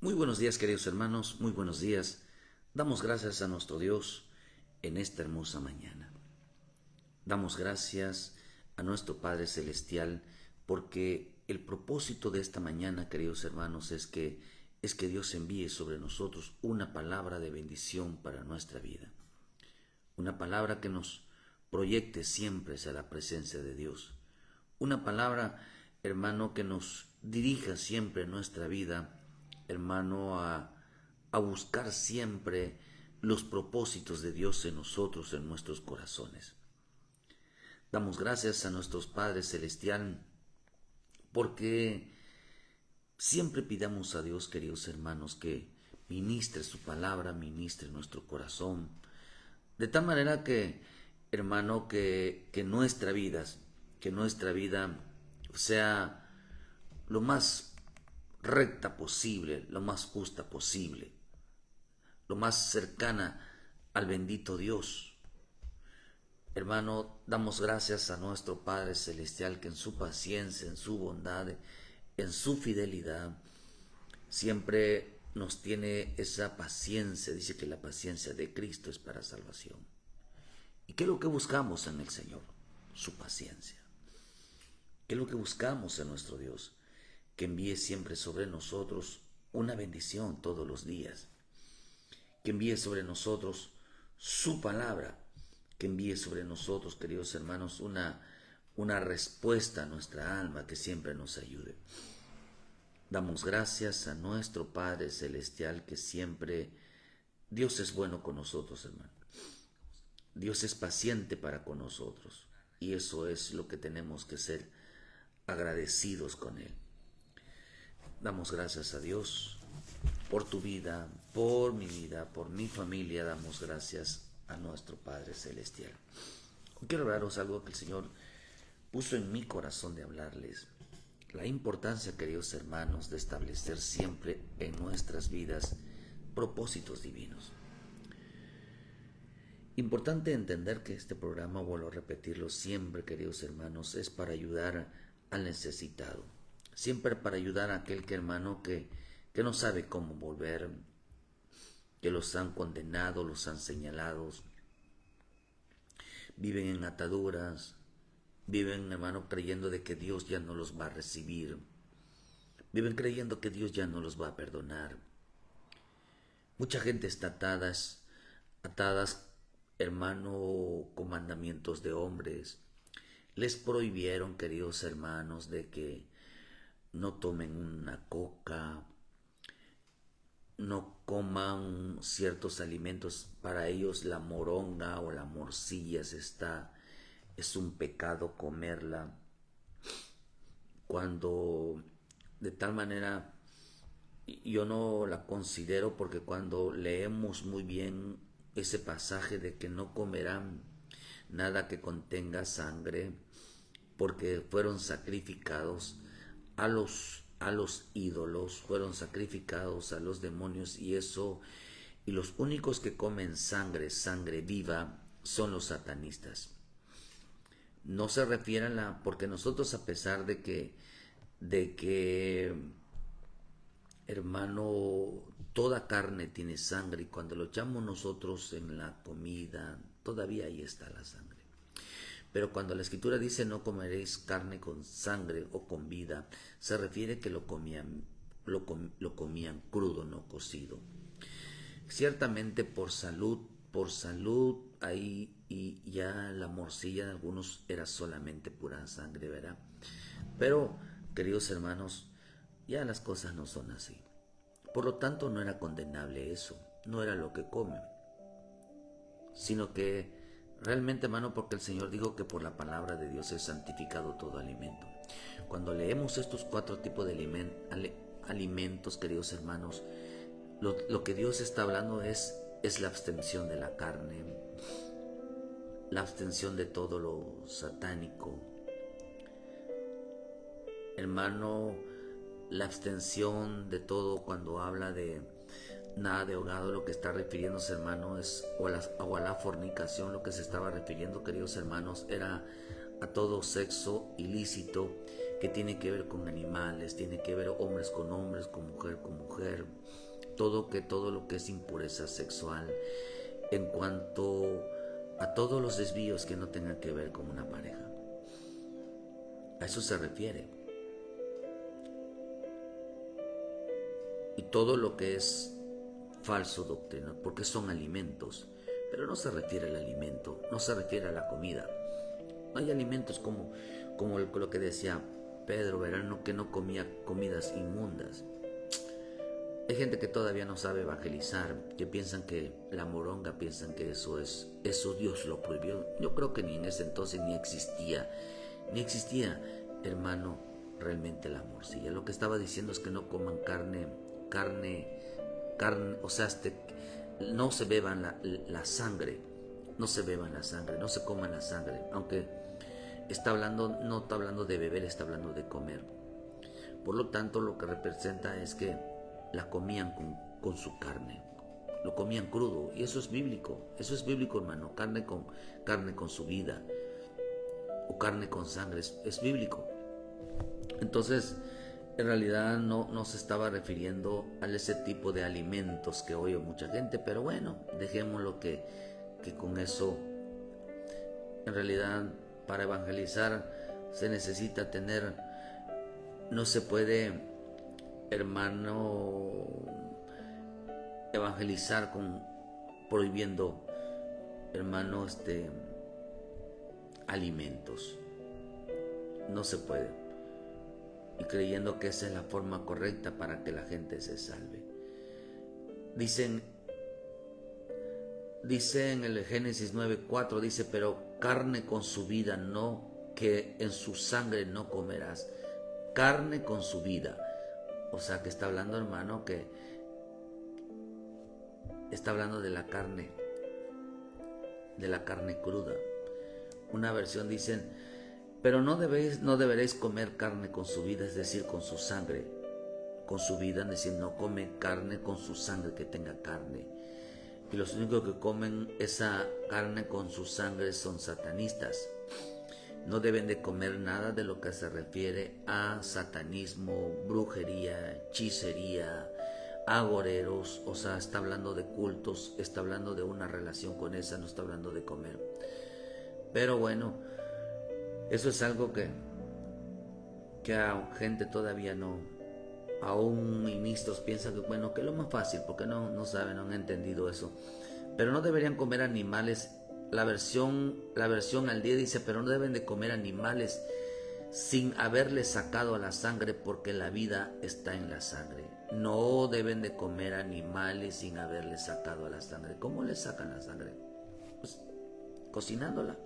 Muy buenos días, queridos hermanos, muy buenos días. Damos gracias a nuestro Dios en esta hermosa mañana. Damos gracias a nuestro Padre Celestial porque el propósito de esta mañana, queridos hermanos, es que Dios envíe sobre nosotros una palabra de bendición para nuestra vida. Una palabra que nos proyecte siempre hacia la presencia de Dios. Una palabra, hermano, que nos dirija siempre en nuestra vida, hermano, a buscar siempre los propósitos de Dios en nosotros, en nuestros corazones. Damos gracias a nuestros Padres Celestial porque siempre pidamos a Dios, queridos hermanos, que ministre su palabra, ministre nuestro corazón, de tal manera que, hermano, que nuestra vida sea lo más recta posible, lo más justa posible, lo más cercana al bendito Dios. Hermano, damos gracias a nuestro Padre Celestial que en su paciencia, en su bondad, en su fidelidad, siempre nos tiene esa paciencia. Dice que la paciencia de Cristo es para salvación. ¿Y qué es lo que buscamos en el Señor? Su paciencia. ¿Qué es lo que buscamos en nuestro Dios? Que envíe siempre sobre nosotros una bendición todos los días. Que envíe sobre nosotros su palabra. Que envíe sobre nosotros, queridos hermanos, una respuesta a nuestra alma que siempre nos ayude. Damos gracias a nuestro Padre Celestial que siempre Dios es bueno con nosotros, hermano. Dios es paciente para con nosotros. Y eso es lo que tenemos que ser agradecidos con Él. Damos gracias a Dios por tu vida, por mi vida, por mi familia. Damos gracias a nuestro Padre Celestial. Quiero hablaros algo que el Señor puso en mi corazón de hablarles. La importancia, queridos hermanos, de establecer siempre en nuestras vidas propósitos divinos. Importante entender que este programa, vuelvo a repetirlo siempre, queridos hermanos, es para ayudar al necesitado. Siempre para ayudar a aquel hermano que no sabe cómo volver, que los han condenado, los han señalado, viven en ataduras, viven, hermano, creyendo de que Dios ya no los va a recibir, viven creyendo que Dios ya no los va a perdonar. Mucha gente está atadas, hermano, con mandamientos de hombres. Les prohibieron, queridos hermanos, de que no tomen una coca, no coman ciertos alimentos. Para ellos la moronga o la morcilla es un pecado comerla. Cuando de tal manera yo no la considero, porque cuando leemos muy bien ese pasaje de que no comerán nada que contenga sangre, porque fueron sacrificados a los ídolos, fueron sacrificados a los demonios, y los únicos que comen sangre viva, son los satanistas. No se refieren porque nosotros, a pesar de que, hermano, toda carne tiene sangre, y cuando lo echamos nosotros en la comida, todavía ahí está la sangre. Pero cuando la Escritura dice no comeréis carne con sangre o con vida, se refiere que lo comían crudo, no cocido. Ciertamente por salud, ahí, y ya la morcilla de algunos era solamente pura sangre, ¿verdad? Pero, queridos hermanos, ya las cosas no son así. Por lo tanto, no era condenable eso, no era lo que comen, sino que realmente, hermano, porque el Señor dijo que por la palabra de Dios es santificado todo alimento. Cuando leemos estos 4 tipos de alimentos, queridos hermanos, lo que Dios está hablando es la abstención de la carne, la abstención de todo lo satánico, hermano, la abstención de todo. Cuando habla de nada de ahogado, lo que está refiriéndose, hermano, es o a la fornicación. Lo que se estaba refiriendo, queridos hermanos, era a todo sexo ilícito que tiene que ver con animales, tiene que ver hombres, con mujer, todo lo que es impureza sexual, en cuanto a todos los desvíos que no tengan que ver con una pareja. A eso se refiere. Y todo lo que es falso doctrina, porque son alimentos, pero no se refiere al alimento, no se refiere a la comida. No hay alimentos como lo que decía Pedro, verano, que no comía comidas inmundas. Hay gente que todavía no sabe evangelizar, que piensan que la moronga, piensan que eso Dios lo prohibió. Yo creo que ni en ese entonces ni existía, hermano, realmente la morcilla. Lo que estaba diciendo es que no coman carne, o sea, no se beban la sangre, no se coman la sangre, aunque no está hablando de beber, está hablando de comer. Por lo tanto, lo que representa es que la comían con su carne, lo comían crudo, y eso es bíblico, hermano. Carne con su vida, o carne con sangre, es bíblico. Entonces, en realidad no se estaba refiriendo a ese tipo de alimentos que oye mucha gente, pero bueno, dejémoslo que con eso, en realidad, para evangelizar se necesita tener, no se puede, hermano, evangelizar prohibiendo, hermano, alimentos. No se puede. Y creyendo que esa es la forma correcta para que la gente se salve. Dice en el Génesis 9:4, dice, pero carne con su vida no, que en su sangre no comerás. Carne con su vida. O sea, que está hablando, hermano, que está hablando de la carne cruda. Una versión dicen, pero no deberéis comer carne con su vida, es decir, con su sangre, con su vida, es decir, no come carne con su sangre que tenga carne. Y los únicos que comen esa carne con su sangre son satanistas. No deben de comer nada de lo que se refiere a satanismo, brujería, hechicería, agoreros. O sea, está hablando de cultos, está hablando de una relación con esa, no está hablando de comer. Pero bueno, eso es algo que a gente todavía no, aún ministros piensan que bueno, que es lo más fácil, porque no saben, no han entendido eso. Pero no deberían comer animales. La versión al día dice, pero no deben de comer animales sin haberle sacado a la sangre, porque la vida está en la sangre. No deben de comer animales sin haberle sacado a la sangre. ¿Cómo le sacan la sangre? Pues cocinándola.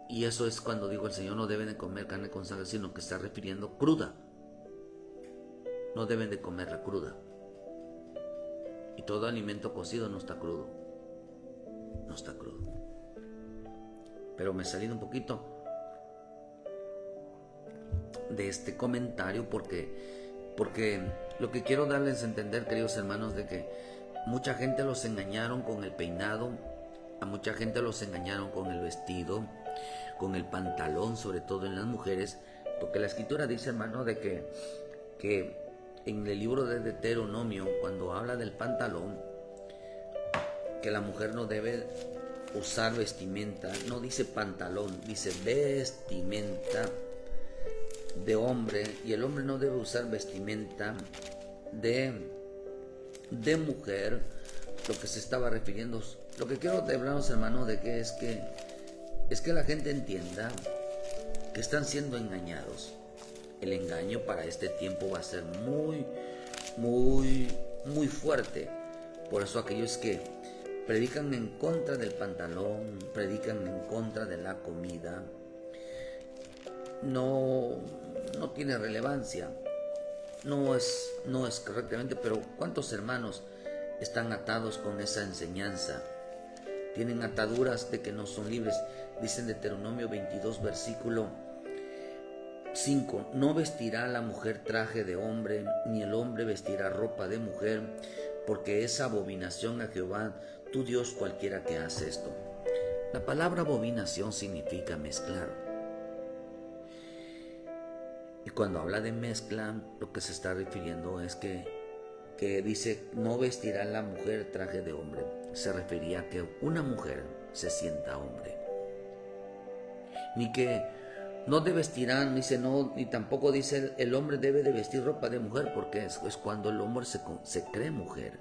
Y eso es cuando digo el Señor, no deben de comer carne con sangre, sino que está refiriendo cruda. No deben de comerla cruda. Y todo alimento cocido no está crudo. No está crudo. Pero me he salido un poquito de este comentario porque lo que quiero darles a entender, queridos hermanos, de que mucha gente los engañaron con el peinado, a mucha gente los engañaron con el vestido, con el pantalón, sobre todo en las mujeres, porque la escritura dice, hermano, de que en el libro de Deuteronomio, cuando habla del pantalón, que la mujer no debe usar vestimenta, no dice pantalón, dice vestimenta de hombre, y el hombre no debe usar vestimenta de mujer. Lo que se estaba refiriendo, lo que quiero hablaros, hermano, de que es que la gente entienda que están siendo engañados. El engaño para este tiempo va a ser muy, muy, muy fuerte. Por eso aquellos que predican en contra del pantalón, predican en contra de la comida, no tiene relevancia. No es correctamente, pero ¿cuántos hermanos están atados con esa enseñanza? Tienen ataduras de que no son libres. Dice en Deuteronomio 22, versículo 5, no vestirá la mujer traje de hombre, ni el hombre vestirá ropa de mujer, porque es abominación a Jehová, tu Dios, cualquiera que hace esto. La palabra abominación significa mezclar. Y cuando habla de mezcla, lo que se está refiriendo es que dice, no vestirá la mujer traje de hombre. Se refería a que una mujer se sienta hombre. Ni que no de vestirán, dice no, ni tampoco dice el hombre debe de vestir ropa de mujer, porque es cuando el hombre se cree mujer.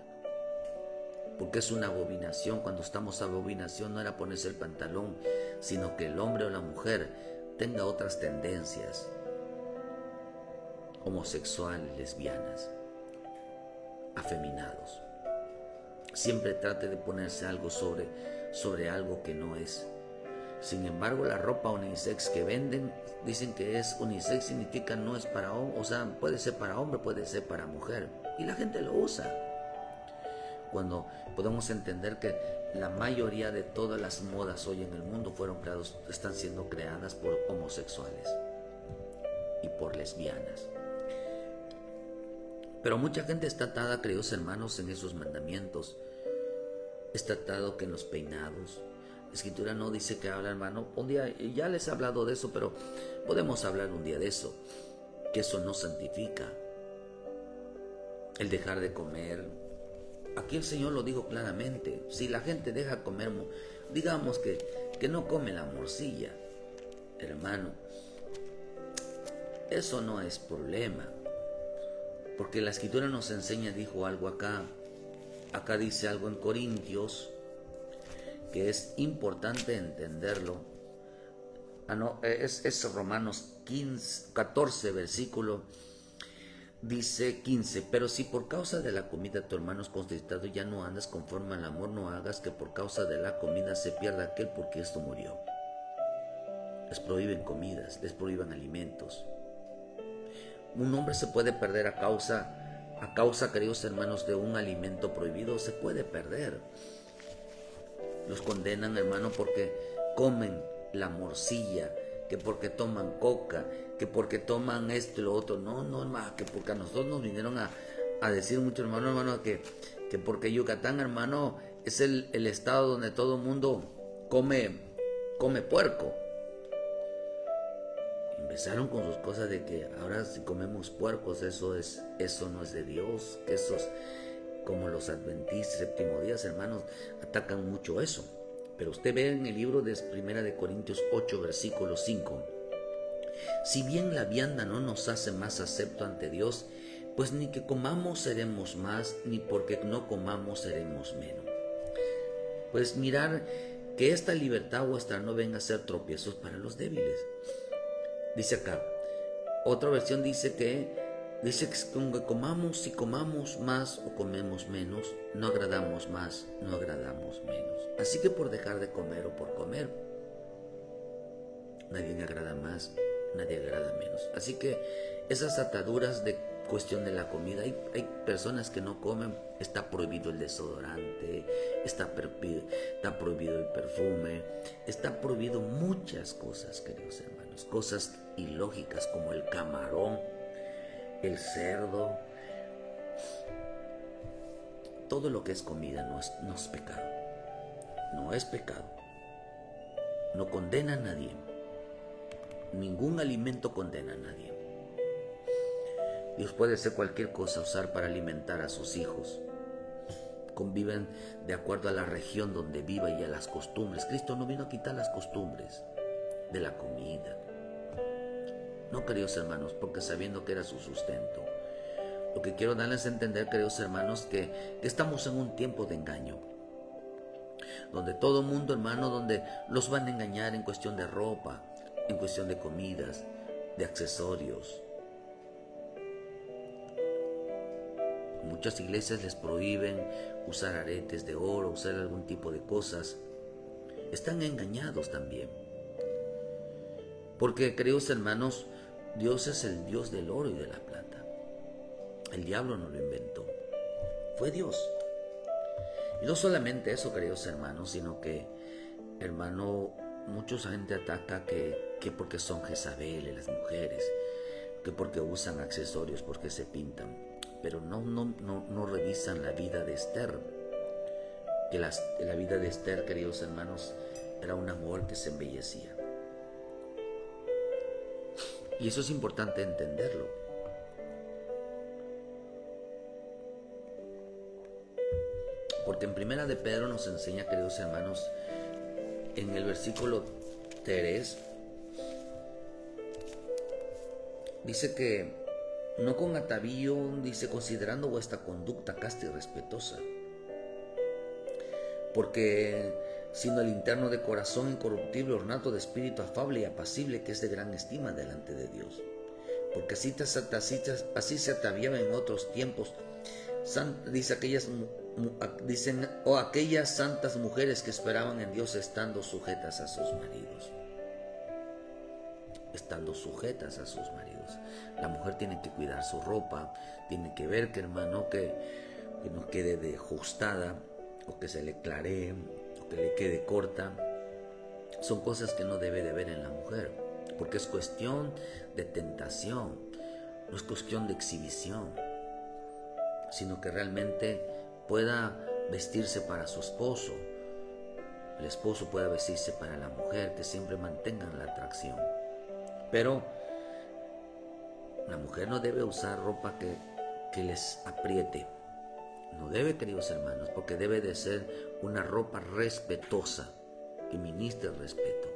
Porque es una abominación. Cuando estamos a abominación no era ponerse el pantalón, sino que el hombre o la mujer tenga otras tendencias homosexuales, lesbianas, afeminados. Siempre trate de ponerse algo sobre algo que no es. Sin embargo, la ropa unisex que venden, dicen que es unisex, significa no es para hombre, o sea, puede ser para hombre, puede ser para mujer. Y la gente lo usa. Cuando podemos entender que la mayoría de todas las modas hoy en el mundo están siendo creadas por homosexuales y por lesbianas. Pero mucha gente está atada, queridos hermanos, en esos mandamientos. Está atado que en los peinados. La Escritura no dice que habla, hermano. Un día ya les he hablado de eso, pero podemos hablar un día de eso. Que eso no santifica. El dejar de comer. Aquí el Señor lo dijo claramente. Si la gente deja comer, digamos que no come la morcilla, hermano, eso no es problema. Porque la Escritura nos enseña, dijo algo acá. Acá dice algo en Corintios que es importante entenderlo. Es Romanos 14, versículo. Dice 15, pero si por causa de la comida tu hermano es contristado, ya no andas conforme al amor, no hagas que por causa de la comida se pierda aquel porque esto murió. Les prohíben comidas, les prohíben alimentos. Un hombre se puede perder a causa, queridos hermanos, de un alimento prohibido, se puede perder. Los condenan, hermano, porque comen la morcilla, que porque toman coca, que porque toman esto y lo otro. No, hermano, que porque a nosotros nos vinieron a decir mucho, hermano, que porque Yucatán, hermano, es el estado donde todo el mundo come puerco. Empezaron con sus cosas de que ahora si comemos puercos, eso no es de Dios, que esos, como los adventistas, séptimo días, hermanos, atacan mucho eso. Pero usted ve en el libro de 1 de Corintios 8, versículo 5. Si bien la vianda no nos hace más acepto ante Dios, pues ni que comamos seremos más, ni porque no comamos seremos menos. Pues mirar que esta libertad vuestra no venga a ser tropiezos para los débiles. Dice acá, otra versión dice que con que comamos, si comamos más o comemos menos, no agradamos más, no agradamos menos. Así que por dejar de comer o por comer, nadie agrada más, nadie agrada menos. Así que esas ataduras de cuestión de la comida, hay personas que no comen, está prohibido el desodorante, está prohibido el perfume, está prohibido muchas cosas, queridos hermanos, cosas ilógicas como el camarón, el cerdo. Todo lo que es comida no es pecado. No es pecado. No condena a nadie. Ningún alimento condena a nadie. Dios puede hacer cualquier cosa, usar para alimentar a sus hijos. Conviven de acuerdo a la región donde viva y a las costumbres. Cristo no vino a quitar las costumbres de la comida. No, queridos hermanos, porque sabiendo que era su sustento. Lo que quiero darles a entender, queridos hermanos, que estamos en un tiempo de engaño. Donde todo mundo, hermano, donde los van a engañar en cuestión de ropa, en cuestión de comidas, de accesorios. Muchas iglesias les prohíben usar aretes de oro, usar algún tipo de cosas. Están engañados también. Porque, queridos hermanos, Dios es el Dios del oro y de la plata. El diablo no lo inventó. Fue Dios. Y no solamente eso, queridos hermanos, sino que, hermano, mucha gente ataca que porque son Jezabel las mujeres, que porque usan accesorios, porque se pintan. Pero no revisan la vida de Esther. Que la vida de Esther, queridos hermanos, era una mujer que se embellecía. Y eso es importante entenderlo. Porque en Primera de Pedro nos enseña, queridos hermanos, en el versículo 3, dice que no con atavío, dice, considerando vuestra conducta casta y respetuosa, porque sino el interno de corazón incorruptible, ornato de espíritu afable y apacible, que es de gran estima delante de Dios. Porque así se ataviaban en otros tiempos, dice aquellas santas mujeres que esperaban en Dios estando sujetas a sus maridos. Estando sujetas a sus maridos. La mujer tiene que cuidar su ropa, tiene que ver que, hermano, que no quede ajustada, o que se le claree, o que le quede corta. Son cosas que no debe de ver en la mujer, porque es cuestión de tentación, no es cuestión de exhibición, sino que realmente pueda vestirse para su esposo, el esposo pueda vestirse para la mujer, que siempre mantengan la atracción. Pero la mujer no debe usar ropa que les apriete. No debe, queridos hermanos, porque debe de ser una ropa respetuosa, que ministre el respeto.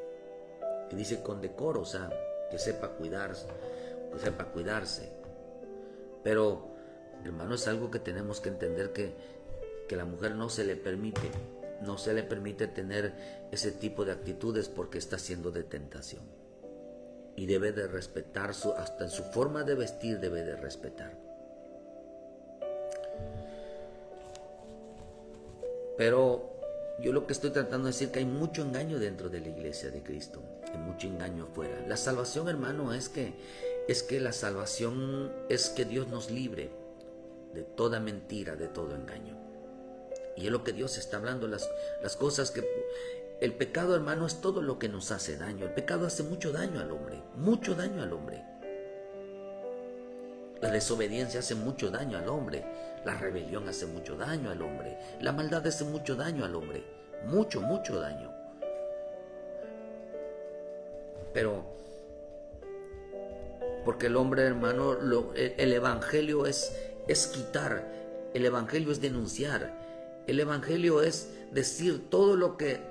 Que dice con decoro, o sea, que sepa cuidarse, Pero, hermano, es algo que tenemos que entender, que la mujer no se le permite tener ese tipo de actitudes, porque está siendo de tentación. Y debe de respetar hasta en su forma de vestir debe de respetar. Pero yo lo que estoy tratando de decir, que hay mucho engaño dentro de la iglesia de Cristo, hay mucho engaño afuera. La salvación, hermano, es que la salvación es que Dios nos libre de toda mentira, de todo engaño. Y es lo que Dios está hablando, las cosas que... El pecado, hermano, es todo lo que nos hace daño. El pecado hace mucho daño al hombre, mucho daño al hombre. La desobediencia hace mucho daño al hombre. La rebelión hace mucho daño al hombre. La maldad hace mucho daño al hombre. Mucho, mucho daño. Pero, porque el hombre, hermano, el evangelio es quitar. El evangelio es denunciar. El evangelio es decir todo lo que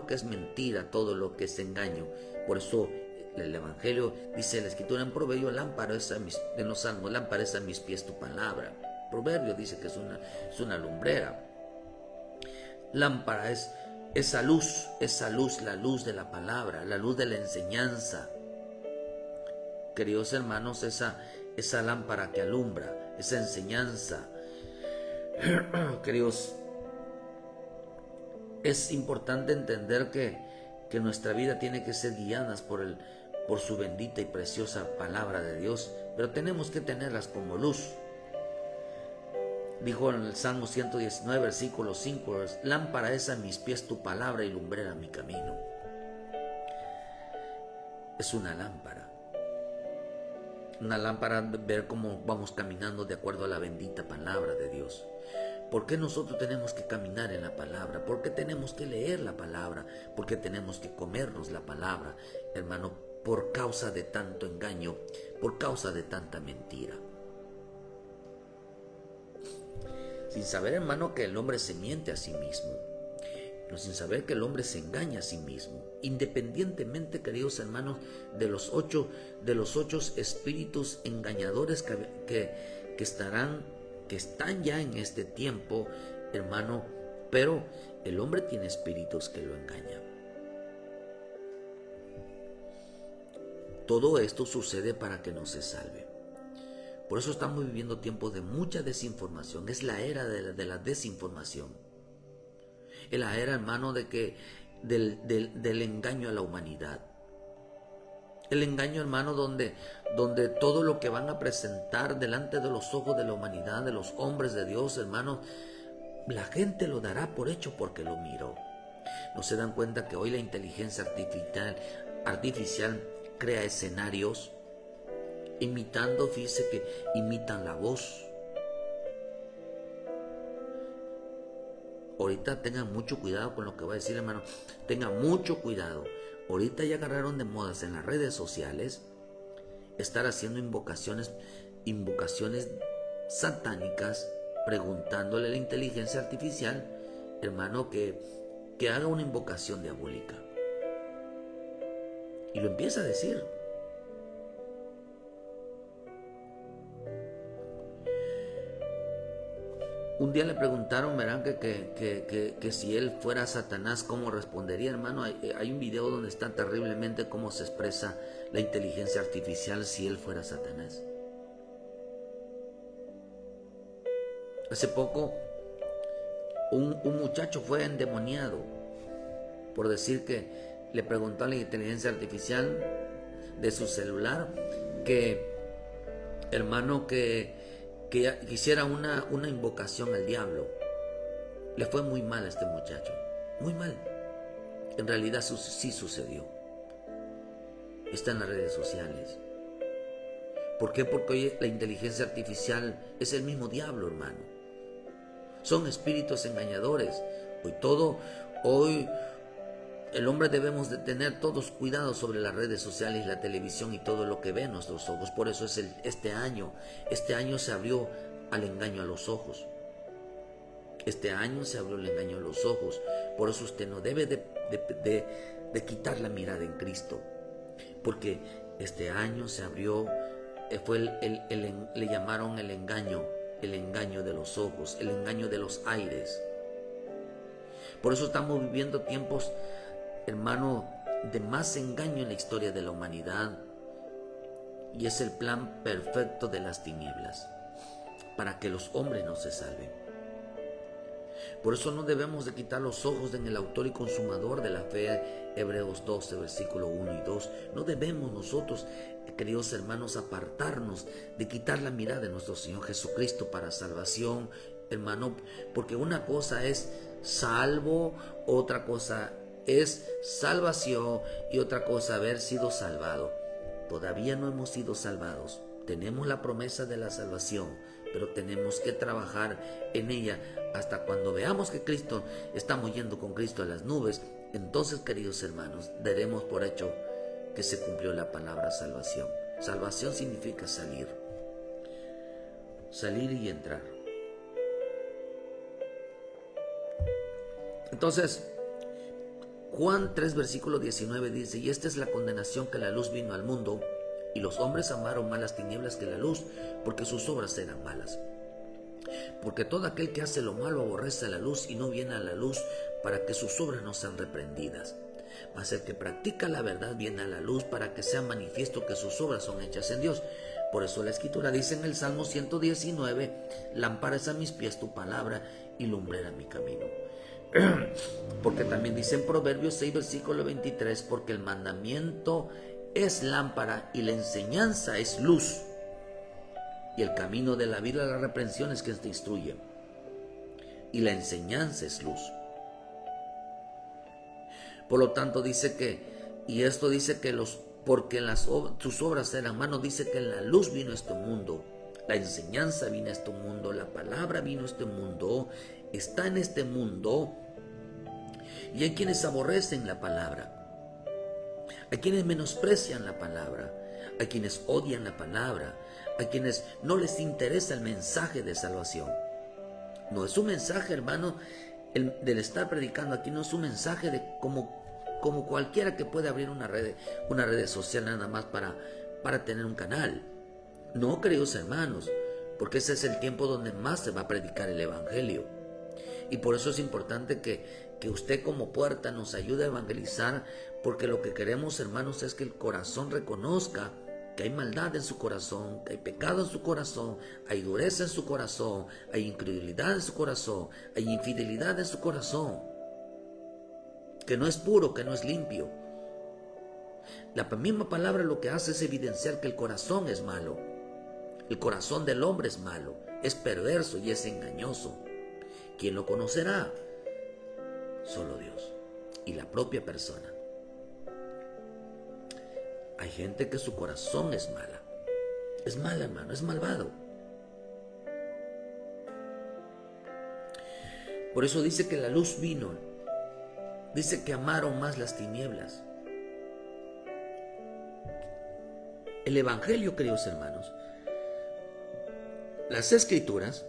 es mentira, todo lo que es engaño. Por eso el evangelio, dice la escritura en Proverbio, lámpara es a mis pies tu palabra. Proverbio dice que es una lumbrera. Lámpara es esa luz, la luz de la palabra, la luz de la enseñanza. Queridos hermanos, esa lámpara que alumbra, esa enseñanza. Queridos, es importante entender que nuestra vida tiene que ser guiadas por su bendita y preciosa palabra de Dios, pero tenemos que tenerlas como luz. Dijo en el Salmo 119, versículo 5, lámpara es a mis pies tu palabra y lumbrera mi camino. Es una lámpara, ver cómo vamos caminando de acuerdo a la bendita palabra de Dios. ¿Por qué nosotros tenemos que caminar en la palabra? ¿Por qué tenemos que leer la palabra? ¿Por qué tenemos que comernos la palabra, hermano? Por causa de tanto engaño, por causa de tanta mentira. Sin saber, hermano, que el hombre se miente a sí mismo. Pero sin saber que el hombre se engaña a sí mismo. Independientemente, queridos hermanos, de los ocho espíritus engañadores que están ya en este tiempo, hermano, pero el hombre tiene espíritus que lo engañan. Todo esto sucede para que no se salve. Por eso estamos viviendo tiempos de mucha desinformación. Es la era de la desinformación. Es la era, hermano, del engaño a la humanidad. El engaño, hermano, donde todo lo que van a presentar delante de los ojos de la humanidad, de los hombres de Dios, hermano, la gente lo dará por hecho porque lo miró. ¿No se dan cuenta que hoy la inteligencia artificial crea escenarios imitando? Fíjese que imitan la voz. Ahorita tengan mucho cuidado con lo que voy a decir, hermano. Tengan mucho cuidado. Ahorita ya agarraron de modas en las redes sociales estar haciendo invocaciones satánicas, preguntándole a la inteligencia artificial, hermano, que haga una invocación diabólica. Y lo empieza a decir. Un día le preguntaron, verán, que si él fuera Satanás, ¿cómo respondería, hermano? Hay un video donde está terriblemente cómo se expresa la inteligencia artificial si él fuera Satanás. Hace poco, un muchacho fue endemoniado por decir que le preguntó a la inteligencia artificial de su celular que, hermano, que hiciera una invocación al diablo. Le fue muy mal a este muchacho, muy mal. En realidad sí sucedió. Está en las redes sociales. ¿Por qué? Porque hoy la inteligencia artificial es el mismo diablo, hermano. Son espíritus engañadores. Hoy el hombre debemos de tener todos cuidado sobre las redes sociales, la televisión y todo lo que ve en nuestros ojos. Por eso es este año se abrió al engaño a los ojos. Este año se abrió el engaño a los ojos. Por eso usted no debe de quitar la mirada en Cristo. Porque este año se abrió, le llamaron el engaño de los ojos, el engaño de los aires. Por eso estamos viviendo tiempos, hermano, de más engaño en la historia de la humanidad. Y es el plan perfecto de las tinieblas, para que los hombres no se salven. Por eso no debemos de quitar los ojos en el autor y consumador de la fe, Hebreos 12, versículo 1 y 2. No debemos nosotros, queridos hermanos, apartarnos de quitar la mirada de nuestro Señor Jesucristo para salvación, hermano, porque una cosa es salvo, otra cosa es salvación y otra cosa haber sido salvado. Todavía no hemos sido salvados. Tenemos la promesa de la salvación, pero tenemos que trabajar en ella hasta cuando veamos que Cristo, estamos yendo con Cristo a las nubes. Entonces, queridos hermanos, daremos por hecho que se cumplió la palabra salvación. Salvación significa salir y entrar. Entonces, Juan 3, versículo 19 dice: y esta es la condenación, que la luz vino al mundo, y los hombres amaron más las tinieblas que la luz, porque sus obras eran malas. Porque todo aquel que hace lo malo aborrece a la luz y no viene a la luz, para que sus obras no sean reprendidas. Mas el que practica la verdad viene a la luz, para que sea manifiesto que sus obras son hechas en Dios. Por eso la Escritura dice en el Salmo 119: lámpara es a mis pies tu palabra y lumbrera mi camino. Porque también dice en Proverbios 6, versículo 23: porque el mandamiento es lámpara y la enseñanza es luz, y el camino de la vida, la reprensión es que te instruye, y la enseñanza es luz. Por lo tanto dice porque tus obras eran malas, dice que la luz vino a este mundo, la enseñanza vino a este mundo, la palabra vino a este mundo, está en este mundo. Y hay quienes aborrecen la palabra, hay quienes menosprecian la palabra, hay quienes odian la palabra, hay quienes no les interesa el mensaje de salvación. No es un mensaje, hermano, del estar predicando aquí, no es un mensaje de como cualquiera que puede abrir una red social nada más para tener un canal. No, queridos hermanos, porque ese es el tiempo donde más se va a predicar el evangelio. Y por eso es importante que usted como puerta nos ayude a evangelizar, porque lo que queremos, hermanos, es que el corazón reconozca que hay maldad en su corazón, que hay pecado en su corazón, hay dureza en su corazón, hay incredulidad en su corazón, hay infidelidad en su corazón, que no es puro, que no es limpio. La misma palabra lo que hace es evidenciar que el corazón es malo. El corazón del hombre es malo, es perverso y es engañoso. ¿Quién lo conocerá? Solo Dios y la propia persona. Hay gente que su corazón es mala. Es mala, hermano, es malvado. Por eso dice que la luz vino. Dice que amaron más las tinieblas. El Evangelio, queridos hermanos, las Escrituras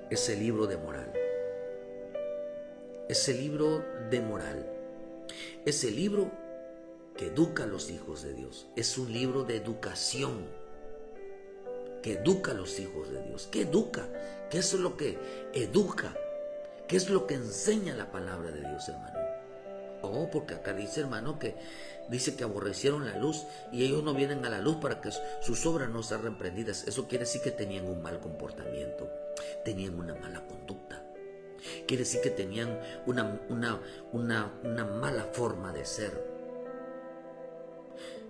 es el libro de moral. Es el libro de moral. Es el libro que educa a los hijos de Dios. Es un libro de educación que educa a los hijos de Dios. ¿Qué educa? ¿Qué es lo que educa? ¿Qué es lo que enseña la palabra de Dios, hermano? Oh, porque acá dice, hermano, que dice que aborrecieron la luz y ellos no vienen a la luz para que sus obras no sean reprendidas. Eso quiere decir que tenían un mal comportamiento, tenían una mala conducta. Quiere decir que tenían una mala forma de ser.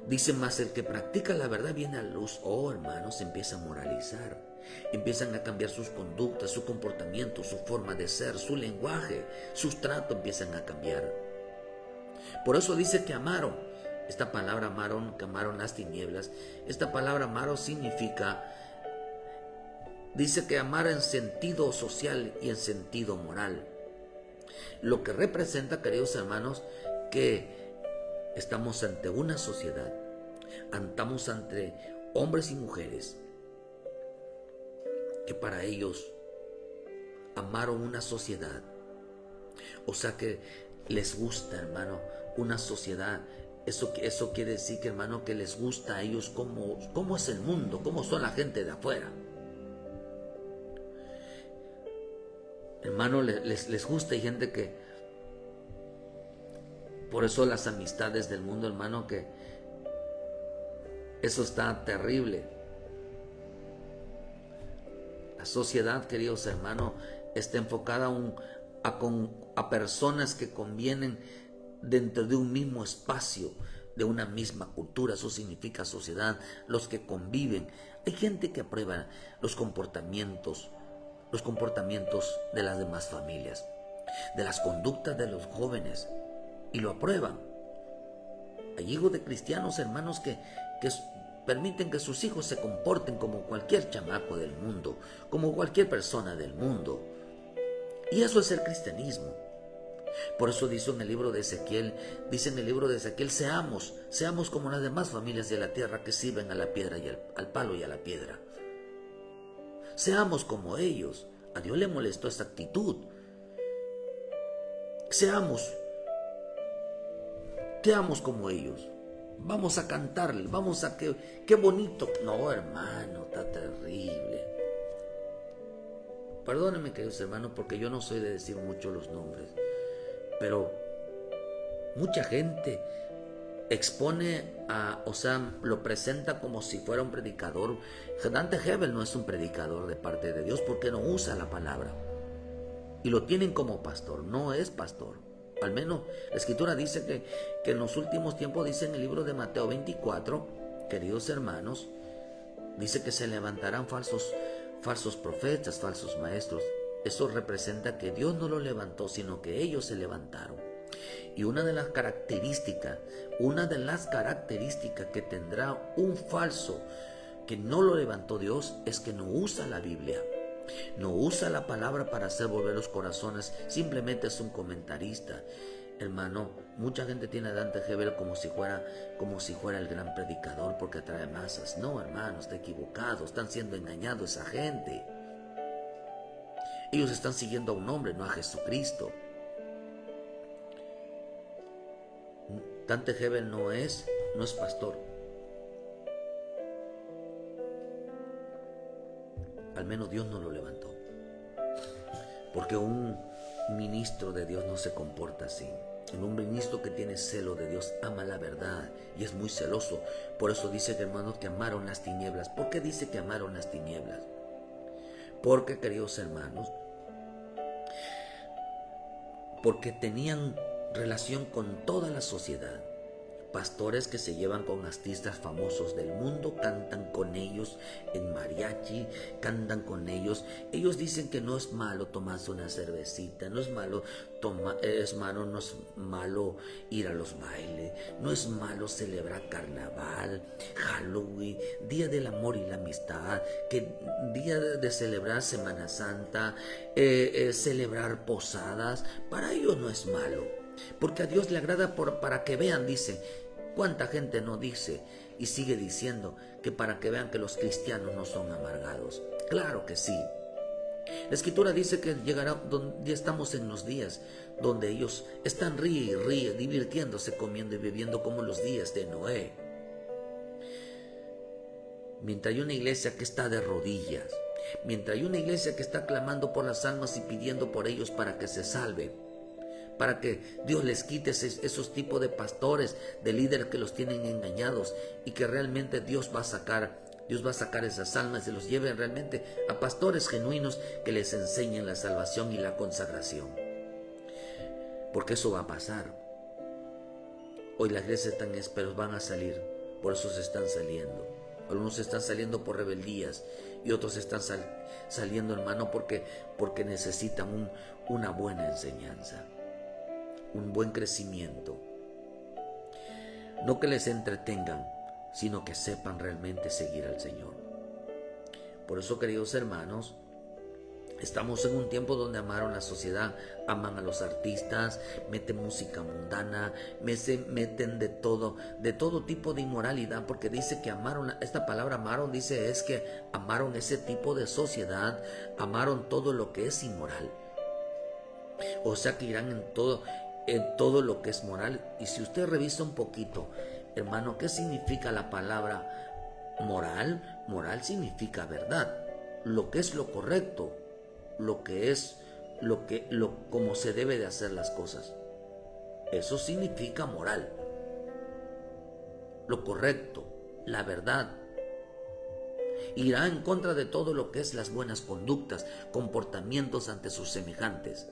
Dice más, el que practica la verdad viene a la luz. Oh, hermanos, empieza a moralizar. Empiezan a cambiar sus conductas, su comportamiento, su forma de ser, su lenguaje, sus tratos empiezan a cambiar. Por eso dice que amaron. Esta palabra amaron, que amaron las tinieblas. Esta palabra amaron significa, dice que amar en sentido social y en sentido moral. Lo que representa, queridos hermanos, que estamos ante una sociedad, estamos ante hombres y mujeres que para ellos amaron una sociedad. O sea que les gusta, hermano, una sociedad. Eso quiere decir que, hermano, que les gusta a ellos cómo es el mundo, cómo son la gente de afuera. Hermano, les gusta. Hay gente que, por eso las amistades del mundo, hermano, que eso está terrible. La sociedad, queridos hermanos, está enfocada a personas que convienen dentro de un mismo espacio, de una misma cultura. Eso significa sociedad, los que conviven. Hay gente que aprueba los comportamientos de las demás familias, de las conductas de los jóvenes, y lo aprueban. Hay hijos de cristianos, hermanos, que permiten que sus hijos se comporten como cualquier chamaco del mundo, como cualquier persona del mundo. Y eso es el cristianismo. Por eso dice en el libro de Ezequiel, seamos como las demás familias de la tierra que sirven a la piedra y al palo y a la piedra. Seamos como ellos. A Dios le molestó esta actitud. Seamos como ellos. Vamos a cantarle, qué bonito. No, hermano, está terrible. Perdónenme, queridos hermanos, porque yo no soy de decir mucho los nombres, pero mucha gente lo presenta como si fuera un predicador. Dante Gebel no es un predicador de parte de Dios porque no usa la palabra. Y lo tienen como pastor, no es pastor. Al menos la Escritura dice que en los últimos tiempos, dice en el libro de Mateo 24, queridos hermanos, dice que se levantarán falsos profetas, falsos maestros. Eso representa que Dios no lo levantó, sino que ellos se levantaron. Y una de las características que tendrá un falso que no lo levantó Dios es que no usa la Biblia. No usa la palabra para hacer volver los corazones, simplemente es un comentarista. Hermano, mucha gente tiene a Dante Gebel como si fuera el gran predicador porque atrae masas. No, hermano, está equivocado, están siendo engañados esa gente. Ellos están siguiendo a un hombre, no a Jesucristo. Dante Gebel no es pastor. Al menos Dios no lo levantó. Porque un ministro de Dios no se comporta así. Un ministro que tiene celo de Dios ama la verdad y es muy celoso. Por eso dice, hermanos, que amaron las tinieblas. ¿Por qué dice que amaron las tinieblas? Porque, queridos hermanos, porque tenían relación con toda la sociedad. Pastores que se llevan con artistas famosos del mundo, cantan con ellos en mariachi, cantan con ellos. Ellos dicen que no es malo tomarse una cervecita, no es malo ir a los bailes, no es malo celebrar carnaval, Halloween, Día del Amor y la Amistad, que día de celebrar Semana Santa, celebrar posadas. Para ellos no es malo. Porque a Dios le agrada para que vean, dice, ¿Cuánta gente no dice y sigue diciendo que para que vean que los cristianos no son amargados? Claro que sí. La Escritura dice que llegará, ya estamos en los días donde ellos están ríe y ríe, divirtiéndose, comiendo y bebiendo como los días de Noé. Mientras hay una iglesia que está de rodillas, mientras hay una iglesia que está clamando por las almas y pidiendo por ellos para que se salven, para que Dios les quite esos tipos de pastores, de líderes que los tienen engañados, y que realmente Dios va a sacar esas almas y los lleve realmente a pastores genuinos que les enseñen la salvación y la consagración. Porque eso va a pasar. Hoy las iglesias están pero van a salir, por eso se están saliendo. Algunos están saliendo por rebeldías y otros están saliendo, hermano, porque necesitan una buena enseñanza, un buen crecimiento. No que les entretengan, sino que sepan realmente seguir al Señor. Por eso, queridos hermanos, estamos en un tiempo donde amaron la sociedad, aman a los artistas, meten música mundana, meten de todo tipo de inmoralidad, porque dice que amaron, esta palabra amaron, dice es que amaron ese tipo de sociedad, amaron todo lo que es inmoral. O sea que irán en todo lo que es moral. Y si usted revisa un poquito, hermano, ¿qué significa la palabra moral? Moral significa verdad, lo que es lo correcto, lo que es como se debe de hacer las cosas. Eso significa moral, lo correcto, la verdad. Irá en contra de todo lo que es las buenas conductas, comportamientos ante sus semejantes.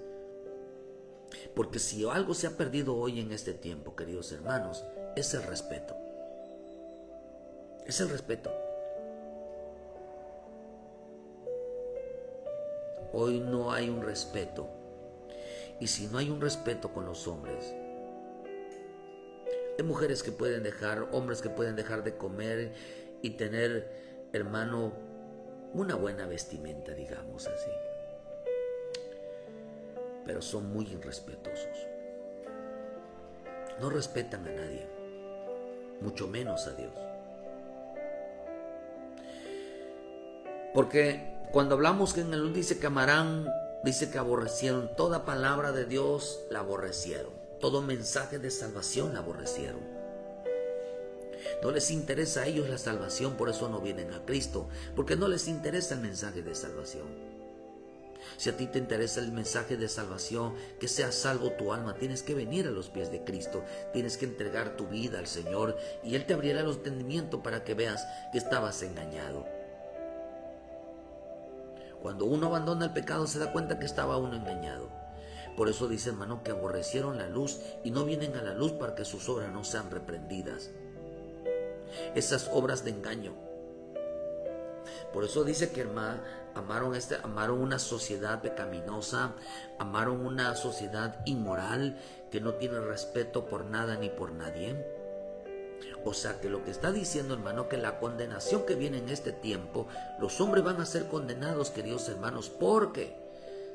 Porque si algo se ha perdido hoy en este tiempo, queridos hermanos, es el respeto. Es el respeto. Hoy no hay un respeto. Y si no hay un respeto con los hombres, hay mujeres que pueden dejar, hombres que pueden dejar de comer y tener, hermano, una buena vestimenta, digamos así. Pero son muy irrespetuosos. No respetan a nadie, mucho menos a Dios. Porque cuando hablamos que en el dice que amarán, dice que aborrecieron toda palabra de Dios, la aborrecieron. Todo mensaje de salvación la aborrecieron. No les interesa a ellos la salvación, por eso no vienen a Cristo, porque no les interesa el mensaje de salvación. Si a ti te interesa el mensaje de salvación, que sea salvo tu alma, tienes que venir a los pies de Cristo, tienes que entregar tu vida al Señor y Él te abrirá el entendimiento para que veas que estabas engañado. Cuando uno abandona el pecado se da cuenta que estaba uno engañado. Por eso dice, hermano, que aborrecieron la luz y no vienen a la luz para que sus obras no sean reprendidas. Esas obras de engaño. Por eso dice que amaron una sociedad pecaminosa, amaron una sociedad inmoral que no tiene respeto por nada ni por nadie. O sea que lo que está diciendo, hermano, que la condenación que viene en este tiempo, los hombres van a ser condenados, queridos hermanos, porque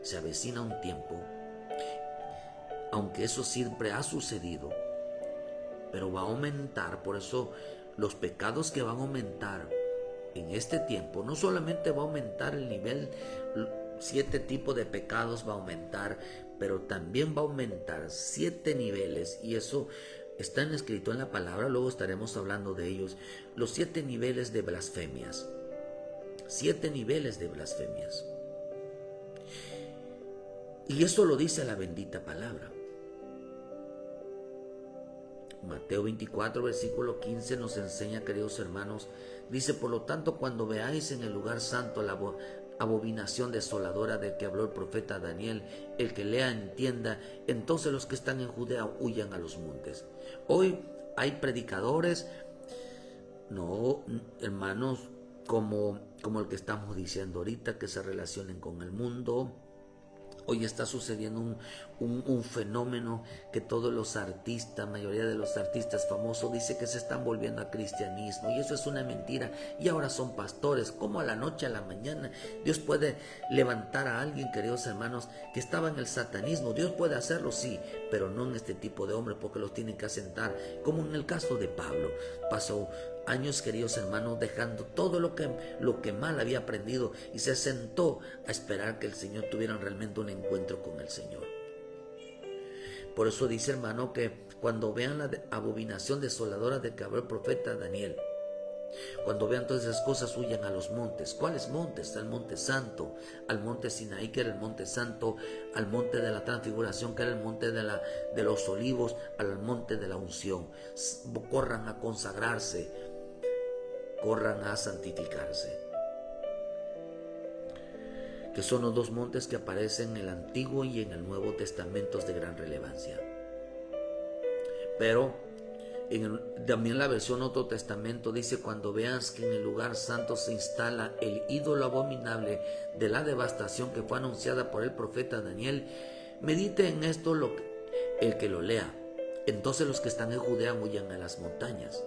se avecina un tiempo, aunque eso siempre ha sucedido, pero va a aumentar. Por eso los pecados que van a aumentar en este tiempo, no solamente va a aumentar el nivel, 7 tipos de pecados va a aumentar, pero también va a aumentar 7 niveles, y eso está escrito en la palabra, luego estaremos hablando de ellos, los 7 niveles de blasfemias. 7 niveles de blasfemias. Y eso lo dice la bendita palabra. Mateo 24, versículo 15 nos enseña, queridos hermanos, dice, por lo tanto, cuando veáis en el lugar santo la abominación desoladora del que habló el profeta Daniel, el que lea entienda, entonces los que están en Judea huyan a los montes. Hoy hay predicadores, no, hermanos, como el que estamos diciendo ahorita, que se relacionen con el mundo. Hoy está sucediendo un fenómeno que todos los artistas, mayoría de los artistas famosos, dice que se están volviendo al cristianismo, y eso es una mentira, y ahora son pastores. Como a la noche a la mañana Dios puede levantar a alguien, queridos hermanos, que estaba en el satanismo? Dios puede hacerlo, sí, pero no en este tipo de hombres, porque los tienen que asentar, como en el caso de Pablo. Pasó años, queridos hermanos, dejando todo lo que mal había aprendido, y se sentó a esperar que el Señor tuviera realmente un encuentro con el Señor. Por eso dice, hermano, que cuando vean la abominación desoladora de que habló el profeta Daniel, cuando vean todas esas cosas, huyan a los montes. ¿Cuáles montes? Al monte santo, al monte Sinaí, que era el monte santo, al monte de la transfiguración, que era el monte de los olivos, al monte de la unción. Corran a consagrarse, corran a santificarse, que son los dos montes que aparecen en el Antiguo y en el Nuevo Testamentos de gran relevancia. Pero también la versión Otro Testamento dice: cuando veas que en el lugar santo se instala el ídolo abominable de la devastación que fue anunciada por el profeta Daniel, medite en esto el que lo lea. Entonces los que están en Judea huyan a las montañas.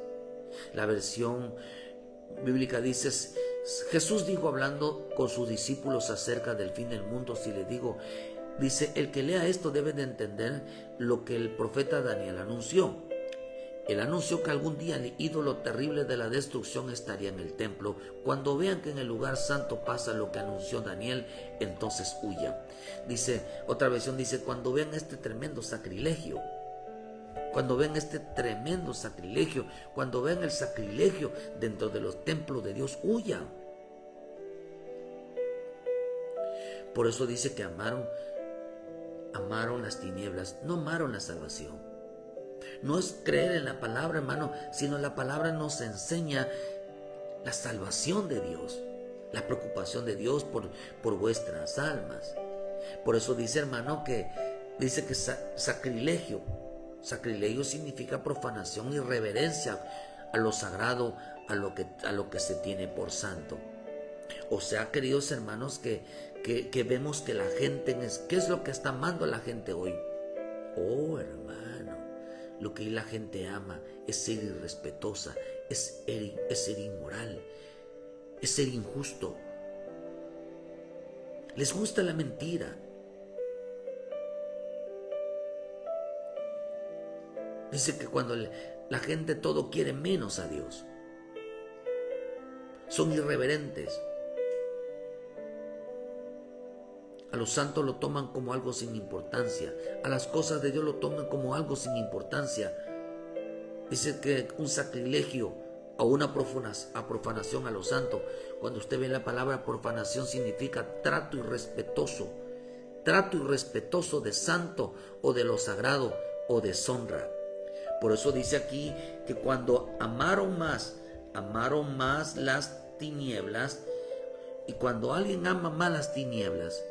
La versión bíblica dice: Jesús dijo, hablando con sus discípulos acerca del fin del mundo, si les digo, dice, el que lea esto debe de entender lo que el profeta Daniel anunció. Él anunció que algún día el ídolo terrible de la destrucción estaría en el templo. Cuando vean que en el lugar santo pasa lo que anunció Daniel, entonces huyan. Dice, otra versión dice, cuando vean este tremendo sacrilegio, cuando vean este tremendo sacrilegio, cuando vean el sacrilegio dentro de los templos de Dios, huyan. Por eso dice que amaron las tinieblas, no amaron la salvación. No es creer en la palabra, hermano, sino la palabra nos enseña la salvación de Dios, la preocupación de Dios por vuestras almas. Por eso dice, hermano, que dice que sacrilegio significa profanación y reverencia a lo sagrado, a lo que se tiene por santo. O sea, queridos hermanos, que vemos que la gente, ¿qué es lo que está amando la gente hoy? Oh, hermano, lo que la gente ama es ser irrespetuosa, es ser inmoral, es ser injusto. Les gusta la mentira. Dice que cuando la gente todo quiere menos a Dios, son irreverentes. A los santos lo toman como algo sin importancia. A las cosas de Dios lo toman como algo sin importancia. Dice que un sacrilegio o una profanación a los santos. Cuando usted ve la palabra profanación, significa trato irrespetuoso. Trato irrespetuoso de santo o de lo sagrado o deshonra. Por eso dice aquí que cuando amaron más las tinieblas, y cuando alguien ama más las tinieblas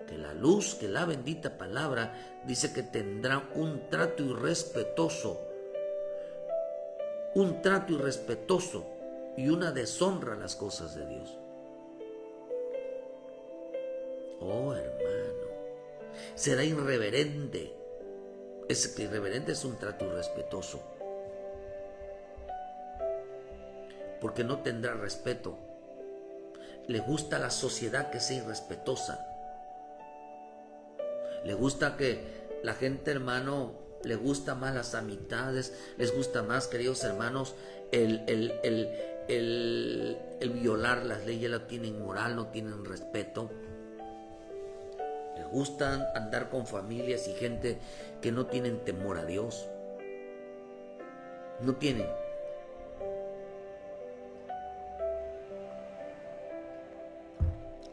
que la luz, que la bendita palabra, dice que tendrá un trato irrespetuoso y una deshonra a las cosas de Dios. Oh, hermano, será irreverente. Irreverente es un trato irrespetuoso, porque no tendrá respeto. Le gusta a la sociedad que sea irrespetuosa. Le gusta que la gente, hermano, le gusta más las amistades, les gusta más, queridos hermanos, el violar las leyes. No tienen moral, no tienen respeto. Les gusta andar con familias y gente que no tienen temor a Dios. No tienen.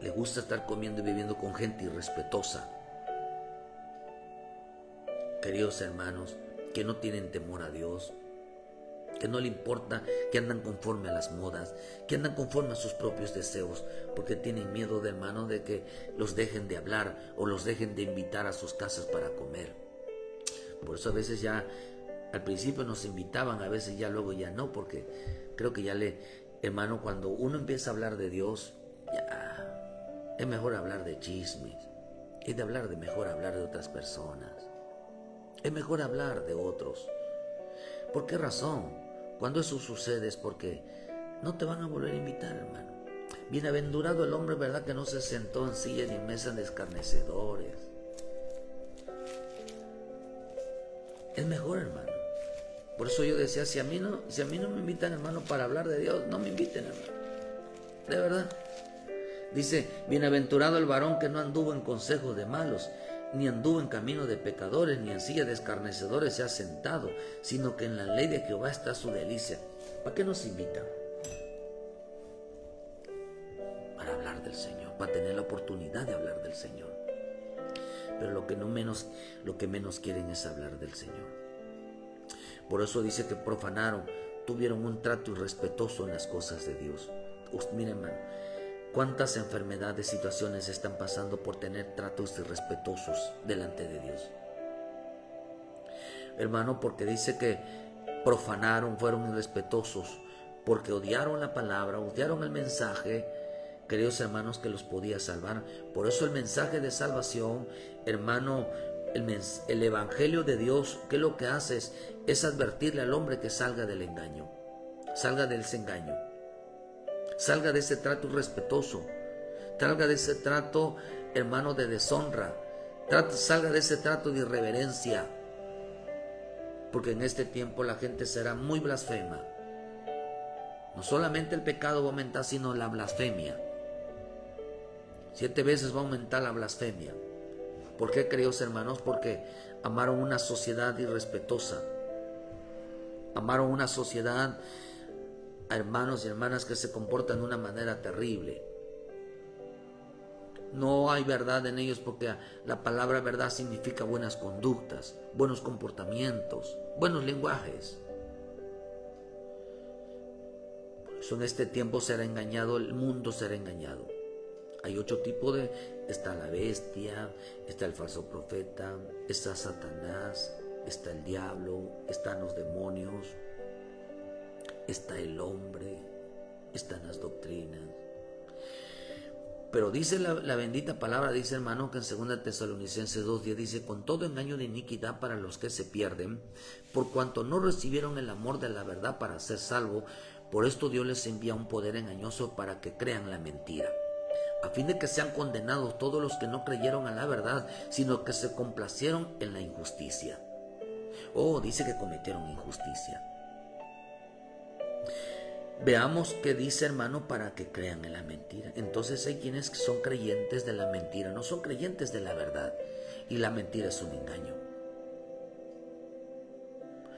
Les gusta estar comiendo y bebiendo con gente irrespetuosa. Queridos hermanos, que no tienen temor a Dios, que no le importa, que andan conforme a las modas, que andan conforme a sus propios deseos, porque tienen miedo, de hermano, de que los dejen de hablar o los dejen de invitar a sus casas para comer. Por eso a veces ya, al principio nos invitaban, a veces ya luego ya no, porque creo que hermano, cuando uno empieza a hablar de Dios, ya es mejor hablar de chismes. Es de hablar de mejor hablar de otras personas. Es mejor hablar de otros. ¿Por qué razón? Cuando eso sucede es porque no te van a volver a invitar, hermano. Bienaventurado el hombre, ¿verdad?, que no se sentó en sillas ni mesas de escarnecedores. Es mejor, hermano. Por eso yo decía, si a mí no me invitan, hermano, para hablar de Dios, no me inviten, hermano. De verdad. Dice, bienaventurado el varón que no anduvo en consejos de malos, ni anduvo en camino de pecadores, ni en silla de escarnecedores se ha sentado, sino que en la ley de Jehová está su delicia. ¿Para qué nos invitan? Para hablar del Señor, para tener la oportunidad de hablar del Señor. Pero lo que menos quieren es hablar del Señor. Por eso dice que profanaron, tuvieron un trato irrespetuoso en las cosas de Dios. Miren, hermano, cuántas enfermedades, situaciones están pasando por tener tratos irrespetuosos delante de Dios. Hermano, porque dice que profanaron, fueron irrespetuosos, porque odiaron la palabra, odiaron el mensaje, queridos hermanos, que los podía salvar. Por eso el mensaje de salvación, hermano, el evangelio de Dios, ¿qué es lo que hace? Es advertirle al hombre que salga del engaño, salga del desengaño, salga de ese trato irrespetuoso, salga de ese trato, hermano, de deshonra, salga de ese trato de irreverencia, porque en este tiempo la gente será muy blasfema. No solamente el pecado va a aumentar, sino la blasfemia. 7 veces va a aumentar la blasfemia. ¿Por qué, queridos hermanos? Porque amaron una sociedad irrespetuosa. Amaron una sociedad, hermanos y hermanas, que se comportan de una manera terrible. No hay verdad en ellos, porque la palabra verdad significa buenas conductas, buenos comportamientos, buenos lenguajes. Por eso en este tiempo será engañado, el mundo será engañado. Hay 8 tipos está la bestia, está el falso profeta, está Satanás, está el diablo, están los demonios, está el hombre, están las doctrinas. Pero dice la bendita palabra, dice, hermano, que en 2 Tesalonicenses 2:10 dice, con todo engaño de iniquidad para los que se pierden, por cuanto no recibieron el amor de la verdad para ser salvo, por esto Dios les envía un poder engañoso para que crean la mentira, a fin de que sean condenados todos los que no creyeron a la verdad, sino que se complacieron en la injusticia. Dice que cometieron injusticia. Veamos qué dice, hermano, para que crean en la mentira. Entonces hay quienes son creyentes de la mentira, no son creyentes de la verdad, y la mentira es un engaño.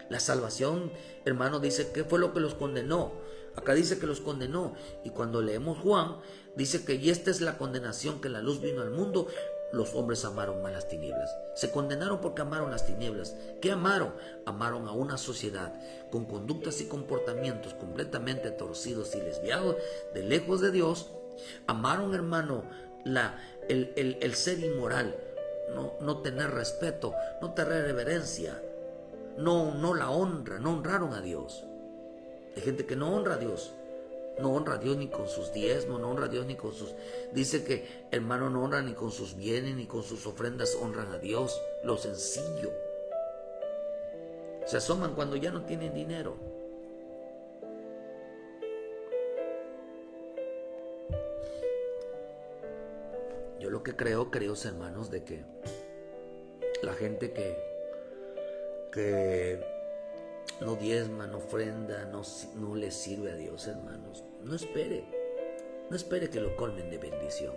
La salvación, hermano, dice que fue lo que los condenó. Acá dice que los condenó, y cuando leemos Juan, dice que y esta es la condenación, que la luz vino al mundo, los hombres amaron más las tinieblas. Se condenaron porque amaron las tinieblas. ¿Qué amaron? Amaron a una sociedad con conductas y comportamientos completamente torcidos y desviados de lejos de Dios. Amaron, hermano, el ser inmoral, no tener respeto, no tener reverencia, no la honra, no honraron a Dios. Hay gente que no honra a Dios. No honra a Dios ni con sus diezmos, no honra a Dios ni con sus... Dice que, hermano, no honra ni con sus bienes, ni con sus ofrendas honran a Dios. Lo sencillo. Se asoman cuando ya no tienen dinero. Yo lo que creo, queridos hermanos, de que la gente que no diezma, no ofrenda, no le sirve a Dios, hermanos, no espere que lo colmen de bendición.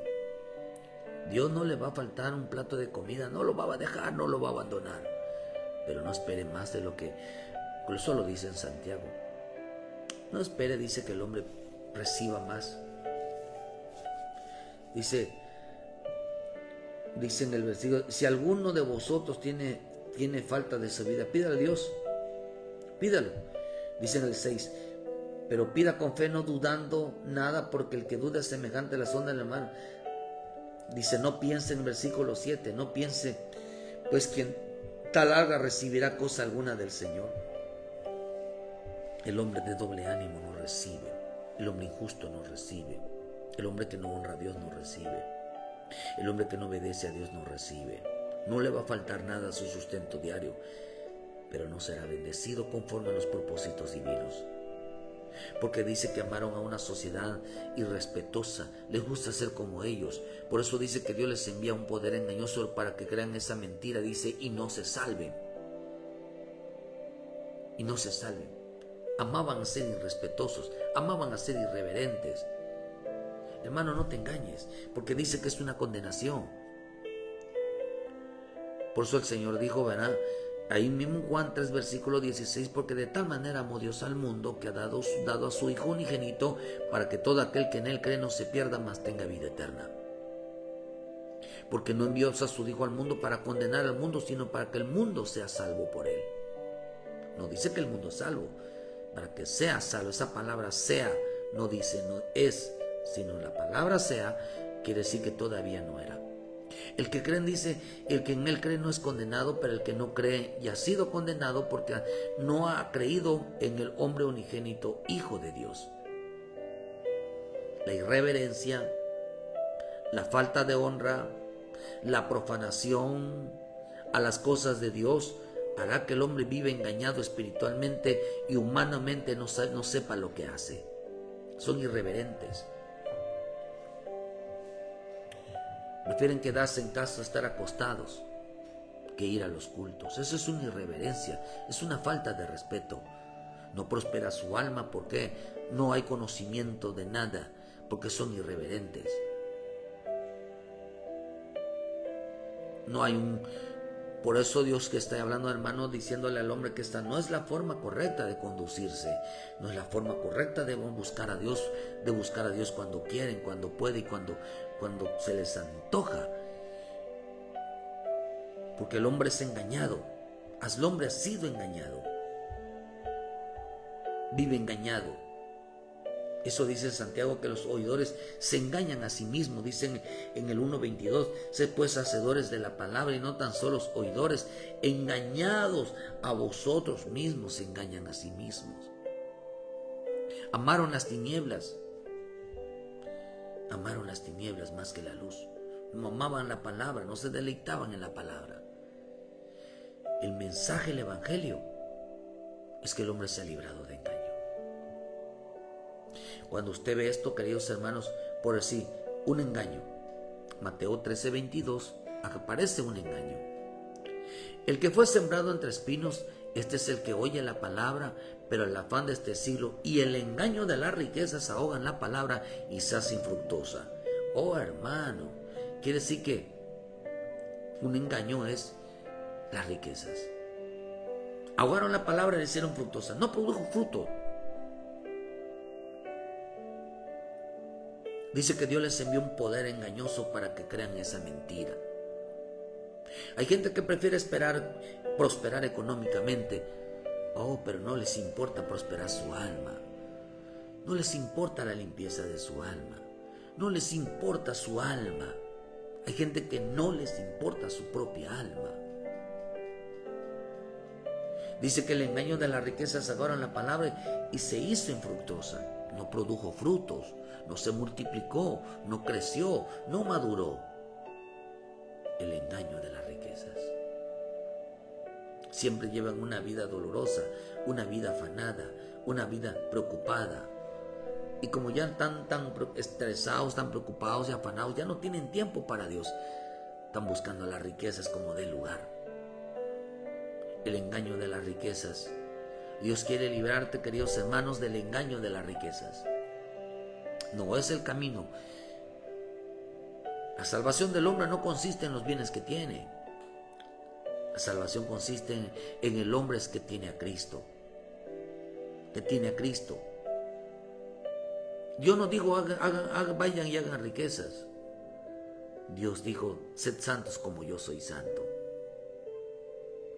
Dios no le va a faltar un plato de comida, no lo va a dejar, no lo va a abandonar, pero no espere más de lo que, eso lo dice en Santiago. No espere, dice, que el hombre reciba más. Dice en el versículo, si alguno de vosotros tiene falta de sabiduría, pídale a Dios, pídalo. Dice en el 6, pero pida con fe, no dudando nada, porque el que duda es semejante a la sonda de la mano. Dice, no piense, en el versículo 7, no piense, pues quien tal haga recibirá cosa alguna del Señor. El hombre de doble ánimo no recibe, el hombre injusto no recibe, el hombre que no honra a Dios no recibe. El hombre que no obedece a Dios no recibe. No le va a faltar nada a su sustento diario, pero no será bendecido conforme a los propósitos divinos. Porque dice que amaron a una sociedad irrespetuosa, les gusta ser como ellos. Por eso dice que Dios les envía un poder engañoso para que crean esa mentira, dice, y no se salven. Y no se salven. Amaban a ser irrespetuosos, amaban a ser irreverentes. Hermano, no te engañes, porque dice que es una condenación. Por eso el Señor dijo, ¿verdad? Ahí mismo Juan 3, versículo 16, porque de tal manera amó Dios al mundo que ha dado a su Hijo unigénito para que todo aquel que en Él cree no se pierda, mas tenga vida eterna. Porque no envió a su Hijo al mundo para condenar al mundo, sino para que el mundo sea salvo por Él. No dice que el mundo es salvo, para que sea salvo. Esa palabra sea no dice, no es, sino la palabra sea quiere decir que todavía no era. El que cree dice, el que en Él cree no es condenado, pero el que no cree ya ha sido condenado porque no ha creído en el hombre unigénito, Hijo de Dios. La irreverencia, la falta de honra, la profanación a las cosas de Dios hará que el hombre viva engañado espiritualmente y humanamente no sepa lo que hace. Son irreverentes. Prefieren quedarse en casa, estar acostados, que ir a los cultos. Eso es una irreverencia, es una falta de respeto. No prospera su alma porque no hay conocimiento de nada, porque son irreverentes. No hay Por eso Dios que está hablando, hermano, diciéndole al hombre que esta no es la forma correcta de conducirse, no es la forma correcta de buscar a Dios, cuando quieren, cuando puede y cuando se les antoja. Porque el hombre es engañado, el hombre ha sido engañado, vive engañado. Eso dice Santiago, que los oidores se engañan a sí mismos. Dicen en el 1:22, sed pues hacedores de la palabra y no tan solo oidores, engañados a vosotros mismos, se engañan a sí mismos. Amaron las tinieblas más que la luz. No amaban la palabra, no se deleitaban en la palabra. El mensaje del evangelio es que el hombre se ha librado de engaño. Cuando usted ve esto, queridos hermanos, por decir, un engaño. Mateo 13:22, aparece un engaño. El que fue sembrado entre espinos, este es el que oye la palabra, pero el afán de este siglo y el engaño de las riquezas ahogan la palabra y se hace infructuosa. Oh, hermano, quiere decir que un engaño es las riquezas. Ahogaron la palabra y la hicieron fructuosa. No produjo fruto. Dice que Dios les envió un poder engañoso para que crean esa mentira. Hay gente que prefiere prosperar económicamente. Pero no les importa prosperar su alma. No les importa la limpieza de su alma. No les importa su alma. Hay gente que no les importa su propia alma. Dice que el engaño de las riquezas ahogaron la palabra y se hizo infructuosa. No produjo frutos, no se multiplicó, no creció, no maduró. El engaño de las riquezas. Siempre llevan una vida dolorosa, una vida afanada, una vida preocupada. Y como ya están tan estresados, tan preocupados y afanados, ya no tienen tiempo para Dios. Están buscando las riquezas como de lugar. El engaño de las riquezas. Dios quiere librarte, queridos hermanos, del engaño de las riquezas. No es el camino. La salvación del hombre no consiste en los bienes que tiene. La salvación consiste en el hombre que tiene a Cristo. Que tiene a Cristo. Yo no digo vayan y hagan riquezas. Dios dijo, sed santos como yo soy santo.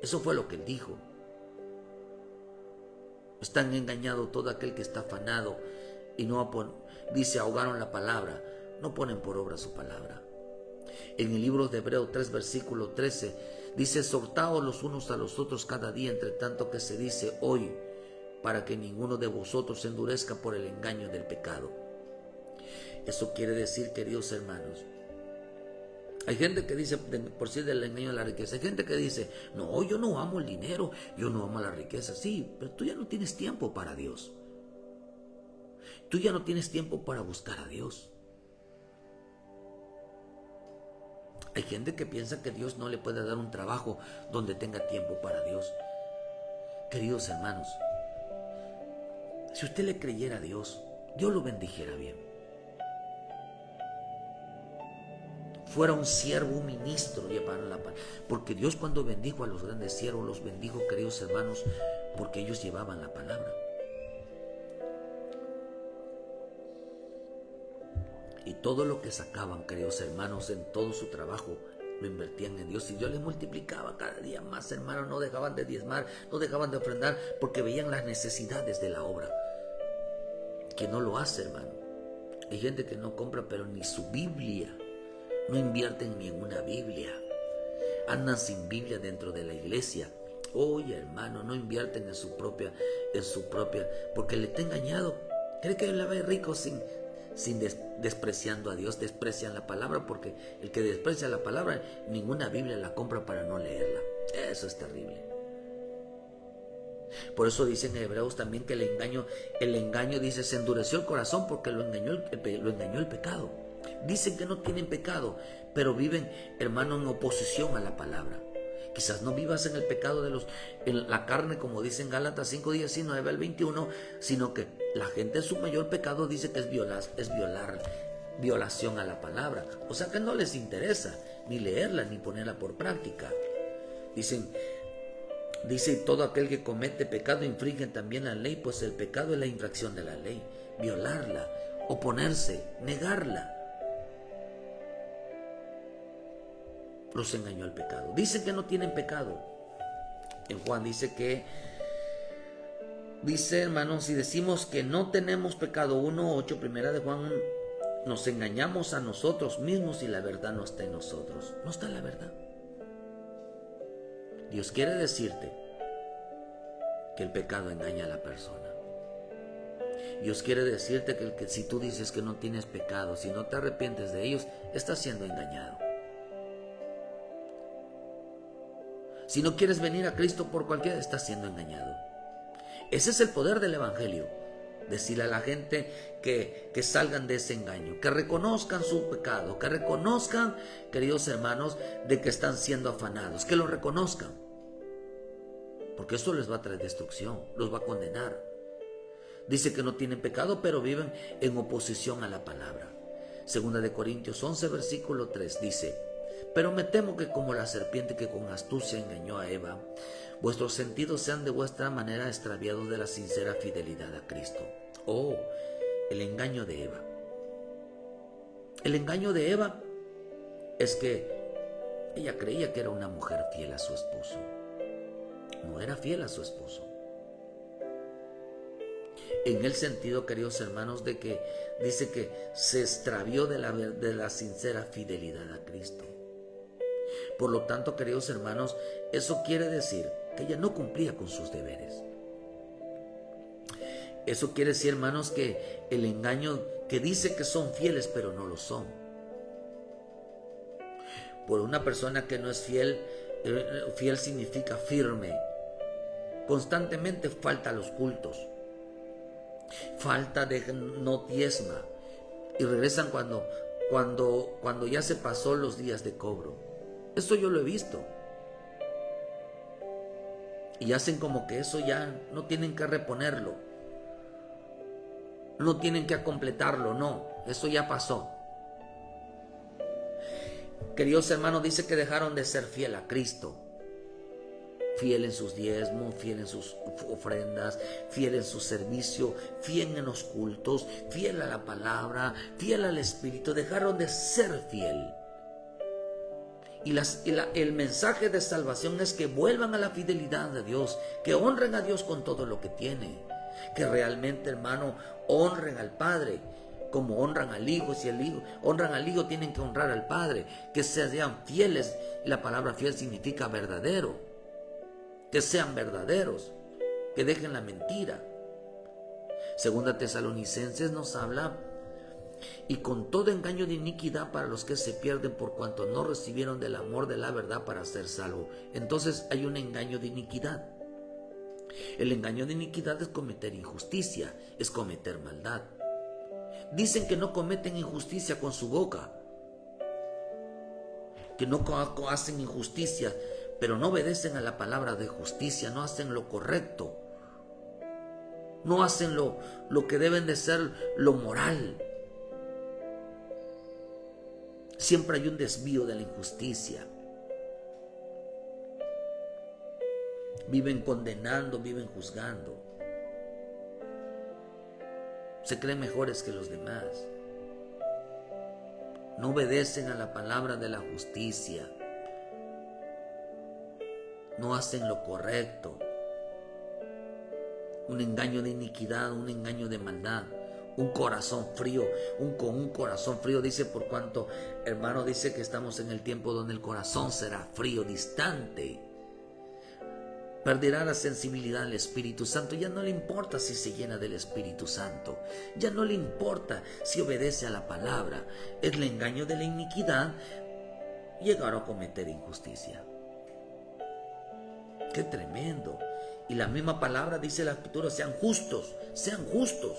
Eso fue lo que Él dijo. Están engañados todo aquel que está afanado y dice ahogaron la palabra, no ponen por obra su palabra. En el libro de Hebreos 3, versículo 13, dice, exhortaos los unos a los otros cada día, entre tanto que se dice hoy, para que ninguno de vosotros se endurezca por el engaño del pecado. Eso quiere decir, queridos hermanos, Hay gente que dice, por sí del engaño de la riqueza, hay gente que dice, no, yo no amo el dinero, yo no amo la riqueza. Sí, pero tú ya no tienes tiempo para Dios. Tú ya no tienes tiempo para buscar a Dios. Hay gente que piensa que Dios no le puede dar un trabajo donde tenga tiempo para Dios. Queridos hermanos, si usted le creyera a Dios, Dios lo bendijera bien. Fuera un siervo, un ministro, llevaron la palabra. Porque Dios, cuando bendijo a los grandes siervos, los bendijo, queridos hermanos, porque ellos llevaban la palabra. Y todo lo que sacaban, queridos hermanos, en todo su trabajo, lo invertían en Dios. Y Dios les multiplicaba cada día más, hermanos. No dejaban de diezmar, no dejaban de ofrendar, porque veían las necesidades de la obra. Que no lo hace, hermano. Hay gente que no compra, pero ni su Biblia. No invierten ni en una Biblia. Andan sin Biblia dentro de la iglesia. Oye, hermano, no invierten en su propia, porque le está engañado. Cree que le va a ir rico despreciando a Dios. Desprecian la palabra, porque el que desprecia la palabra, ninguna Biblia la compra para no leerla. Eso es terrible. Por eso dicen en Hebreos también que el engaño dice, se endureció el corazón porque lo engañó el pecado. Dicen que no tienen pecado, pero viven, hermano, en oposición a la palabra. Quizás no vivas en el pecado en la carne, como dice en Gálatas 5:19 al 21, sino que la gente en su mayor pecado dice que es violación a la palabra. O sea que no les interesa ni leerla ni ponerla por práctica. Dice, todo aquel que comete pecado infringe también la ley, pues el pecado es la infracción de la ley. Violarla, oponerse, negarla. Los engañó el pecado. Dicen que no tienen pecado. En Juan dice, hermanos, si decimos que no tenemos pecado, 1:8, primera de Juan, nos engañamos a nosotros mismos y la verdad no está en nosotros. No está la verdad. Dios quiere decirte que el pecado engaña a la persona. Dios quiere decirte que si tú dices que no tienes pecado, si no te arrepientes de ellos, estás siendo engañado. Si no quieres venir a Cristo por cualquiera, estás siendo engañado. Ese es el poder del Evangelio. Decirle a la gente que salgan de ese engaño, que reconozcan su pecado, que reconozcan, queridos hermanos, de que están siendo afanados, que lo reconozcan. Porque eso les va a traer destrucción, los va a condenar. Dice que no tienen pecado, pero viven en oposición a la palabra. Segunda de Corintios 11, versículo 3 dice, pero me temo que como la serpiente que con astucia engañó a Eva, vuestros sentidos sean de vuestra manera extraviados de la sincera fidelidad a Cristo. Oh, el engaño de Eva. El engaño de Eva es que ella creía que era una mujer fiel a su esposo. No era fiel a su esposo. En el sentido, queridos hermanos, de que dice que se extravió de la sincera fidelidad a Cristo. Por lo tanto, queridos hermanos, eso quiere decir que ella no cumplía con sus deberes. Eso quiere decir, hermanos, que el engaño que dice que son fieles, pero no lo son. Por una persona que no es fiel, fiel significa firme. Constantemente falta a los cultos. Falta no diezma. Y regresan cuando ya se pasó los días de cobro. Eso yo lo he visto. Y hacen como que eso ya no tienen que reponerlo. No tienen que completarlo, no. Eso ya pasó. Queridos hermanos, dice que dejaron de ser fiel a Cristo. Fiel en sus diezmos, fiel en sus ofrendas, fiel en su servicio, fiel en los cultos, fiel a la palabra, fiel al Espíritu. Dejaron de ser fiel. Y el mensaje de salvación es que vuelvan a la fidelidad de Dios, que honren a Dios con todo lo que tiene, que realmente, hermano, honren al Padre como honran al Hijo. Si el Hijo honran al Hijo, tienen que honrar al Padre, que sean fieles. Y la palabra fiel significa verdadero, que sean verdaderos, que dejen la mentira. Segunda Tesalonicenses nos habla y con todo engaño de iniquidad para los que se pierden por cuanto no recibieron del amor de la verdad para ser salvos. Entonces hay un engaño de iniquidad. El engaño de iniquidad es cometer injusticia, es cometer maldad. Dicen que no cometen injusticia con su boca, que no hacen injusticia, pero no obedecen a la palabra de justicia, no hacen lo correcto, no hacen lo que deben de ser, lo moral. Siempre hay un desvío de la injusticia. Viven condenando, viven juzgando. Se creen mejores que los demás. No obedecen a la palabra de la justicia. No hacen lo correcto. Un engaño de iniquidad, un engaño de maldad. Un corazón frío, con un corazón frío, dice, por cuanto, hermano, dice que estamos en el tiempo donde el corazón será frío, distante. Perderá la sensibilidad al Espíritu Santo. Ya no le importa si se llena del Espíritu Santo. Ya no le importa si obedece a la palabra. Es el engaño de la iniquidad. Llegar a cometer injusticia. ¡Qué tremendo! Y la misma palabra dice la Escritura, sean justos, sean justos.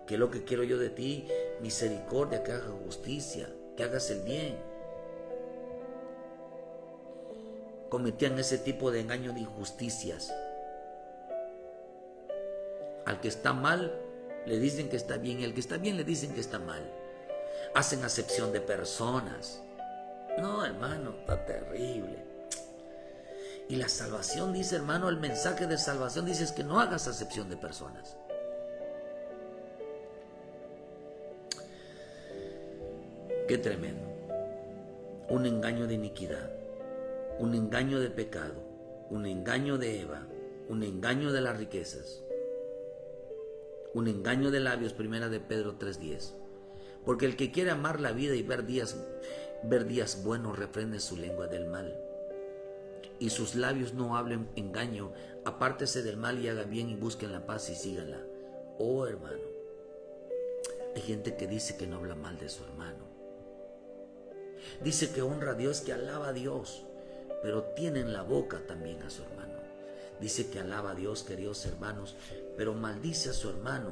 ¿Qué es lo que quiero yo de ti? Misericordia, que hagas justicia, que hagas el bien. Cometían ese tipo de engaño de injusticias. Al que está mal le dicen que está bien, y al que está bien le dicen que está mal. Hacen acepción de personas. No, hermano, está terrible. Y la salvación dice, hermano, el mensaje de salvación dice es que no hagas acepción de personas. Qué tremendo. Un engaño de iniquidad. Un engaño de pecado, un engaño de Eva, un engaño de las riquezas, un engaño de labios, primera de Pedro 3:10. Porque el que quiere amar la vida y ver días buenos, refrene su lengua del mal. Y sus labios no hablen engaño, apártese del mal y haga bien y busquen la paz y síganla. Oh, hermano, hay gente que dice que no habla mal de su hermano. Dice que honra a Dios, que alaba a Dios, pero tiene en la boca también a su hermano. Dice que alaba a Dios, queridos hermanos, pero maldice a su hermano,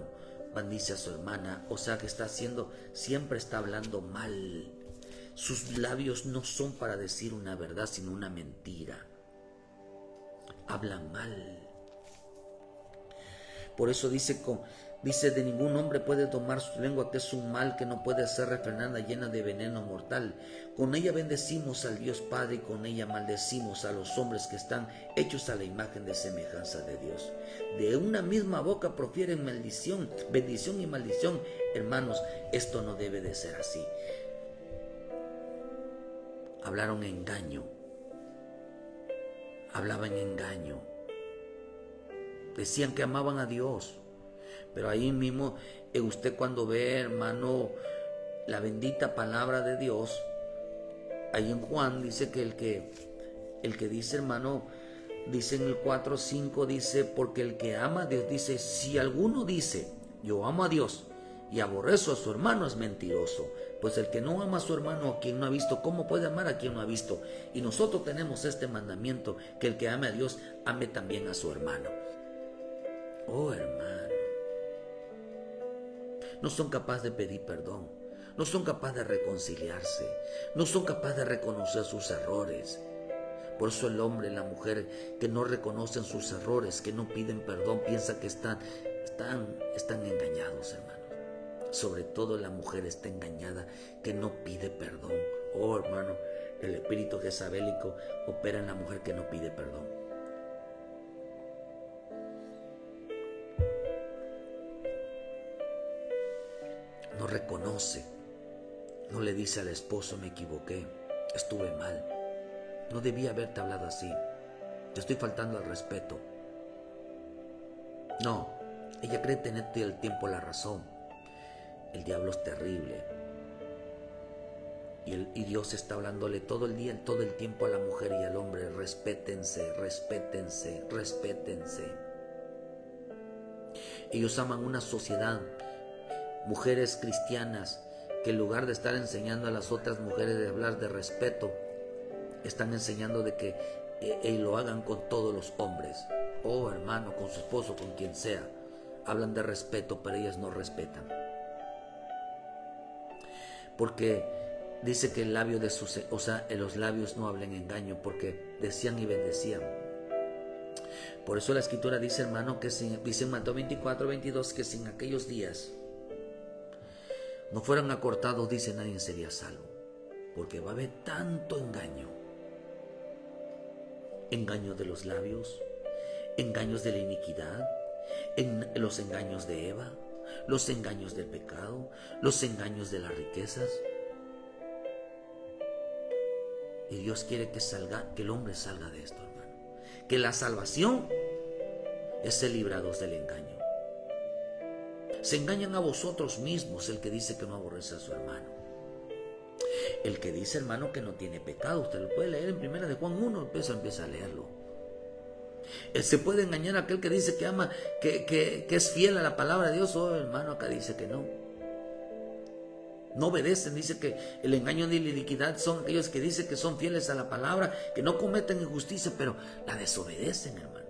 maldice a su hermana. O sea que siempre está hablando mal. Sus labios no son para decir una verdad, sino una mentira. Habla mal. Por eso dice, de ningún hombre puede tomar su lengua, que es un mal que no puede ser refrenada, llena de veneno mortal. Con ella bendecimos al Dios Padre y con ella maldecimos a los hombres que están hechos a la imagen de semejanza de Dios. De una misma boca profieren bendición y maldición. Hermanos, esto no debe de ser así. Hablaron engaño. Hablaban engaño. Decían que amaban a Dios. Pero ahí mismo, usted cuando ve, hermano, la bendita palabra de Dios, ahí en Juan dice que el que dice, hermano, dice en el 4:5, dice, porque el que ama a Dios, dice, si alguno dice, yo amo a Dios y aborrezo a su hermano, es mentiroso. Pues el que no ama a su hermano, a quien no ha visto, ¿cómo puede amar a quien no ha visto? Y nosotros tenemos este mandamiento, que el que ame a Dios, ame también a su hermano. Oh, hermano. No son capaces de pedir perdón, no son capaces de reconciliarse, no son capaces de reconocer sus errores. Por eso el hombre y la mujer que no reconocen sus errores, que no piden perdón, piensa que están engañados, hermanos. Sobre todo la mujer está engañada, que no pide perdón. Oh, hermano, el espíritu jezabélico opera en la mujer que no pide perdón. No reconoce, no le dice al esposo, me equivoqué, estuve mal, no debía haberte hablado así, te estoy faltando al respeto. No, ella cree tener todo el tiempo la razón. El diablo es terrible. Y Dios está hablándole todo el día, todo el tiempo a la mujer y al hombre, respétense, respétense, respétense. Ellos aman una sociedad mujeres cristianas que en lugar de estar enseñando a las otras mujeres de hablar de respeto, están enseñando de que lo hagan con todos los hombres. Oh, hermano, con su esposo, con quien sea. Hablan de respeto, pero ellas no respetan. Porque dice que el labio de los labios no hablen engaño, porque decían y bendecían. Por eso la escritura dice, hermano, que dice en Mateo 24:22, que si en aquellos días no fueran acortados, dice, nadie sería salvo. Porque va a haber tanto engaño. Engaño de los labios, engaños de la iniquidad, los engaños de Eva, los engaños del pecado, los engaños de las riquezas. Y Dios quiere que el hombre salga de esto, hermano. Que la salvación es ser librados del engaño. Se engañan a vosotros mismos el que dice que no aborrece a su hermano. El que dice, hermano, que no tiene pecado. Usted lo puede leer en 1 de Juan 1, empieza a leerlo. Se puede engañar a aquel que dice que ama, que es fiel a la palabra de Dios. Oh, hermano, acá dice que no. No obedecen, dice que el engaño y la iniquidad son aquellos que dicen que son fieles a la palabra, que no cometen injusticia, pero la desobedecen, hermano.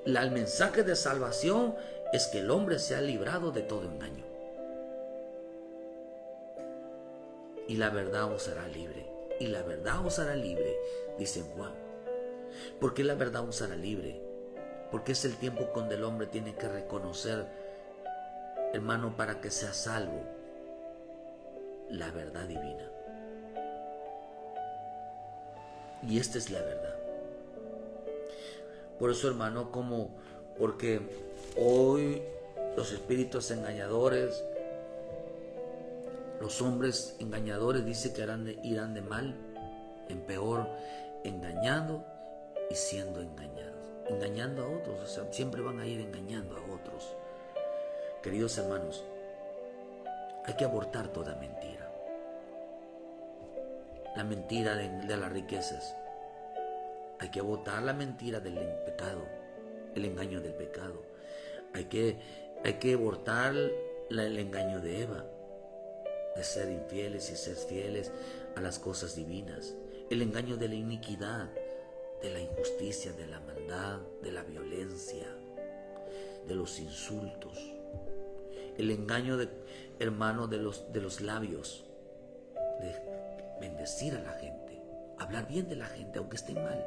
El mensaje de salvación es que el hombre sea librado de todo engaño. Y la verdad os hará libre. Y la verdad os hará libre, dice Juan. ¿Por qué la verdad os hará libre? Porque es el tiempo cuando el hombre tiene que reconocer, hermano, para que sea salvo, la verdad divina. Y esta es la verdad. Por eso, hermano, porque hoy los espíritus engañadores, los hombres engañadores, dice que irán de mal en peor, engañando y siendo engañados, engañando a otros. O sea, siempre van a ir engañando a otros. Queridos hermanos, hay que abortar toda mentira. La mentira de las riquezas. Hay que abortar la mentira del pecado, el engaño del pecado. Hay que abortar el engaño de Eva, de ser infieles y ser fieles a las cosas divinas. El engaño de la iniquidad, de la injusticia, de la maldad, de la violencia, de los insultos. El engaño, hermano, de los labios, de bendecir a la gente, hablar bien de la gente, aunque esté mal.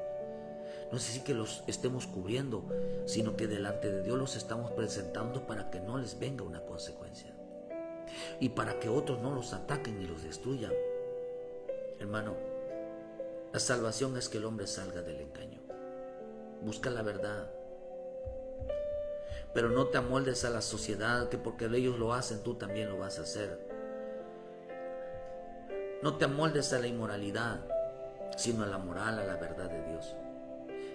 No es así que los estemos cubriendo, sino que delante de Dios los estamos presentando para que no les venga una consecuencia. Y para que otros no los ataquen y los destruyan. Hermano, la salvación es que el hombre salga del engaño. Busca la verdad. Pero no te amoldes a la sociedad, que porque ellos lo hacen, tú también lo vas a hacer. No te amoldes a la inmoralidad, sino a la moral, a la verdad de Dios.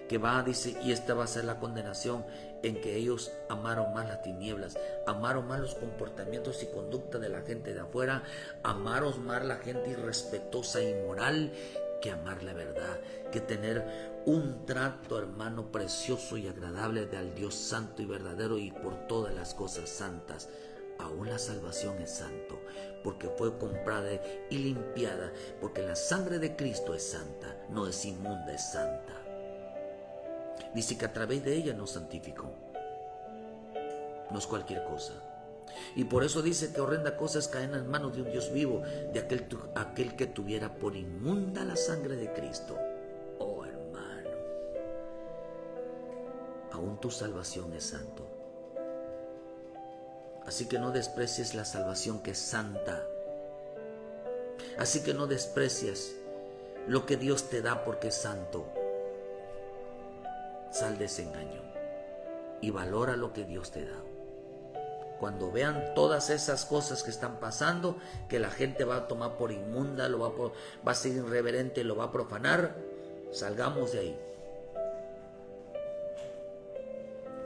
Que dice, y esta va a ser la condenación, en que ellos amaron más las tinieblas, amaron más los comportamientos y conducta de la gente de afuera, amaron más la gente irrespetuosa e inmoral, que amar la verdad, que tener un trato, hermano, precioso y agradable al Dios santo y verdadero y por todas las cosas santas. Aún la salvación es santo, porque fue comprada y limpiada, porque la sangre de Cristo es santa, no es inmunda, es santa. Dice que a través de ella nos santificó. No es cualquier cosa. Y por eso dice que horrenda cosa es caer en las manos de un Dios vivo, de aquel que tuviera por inmunda la sangre de Cristo. Oh, hermano, aún tu salvación es santo. Así que no desprecies la salvación que es santa. Así que no desprecies lo que Dios te da porque es santo. Sal de ese engaño y valora lo que Dios te da. Cuando vean todas esas cosas que están pasando, que la gente va a tomar por inmunda, va a ser irreverente, lo va a profanar, salgamos de ahí.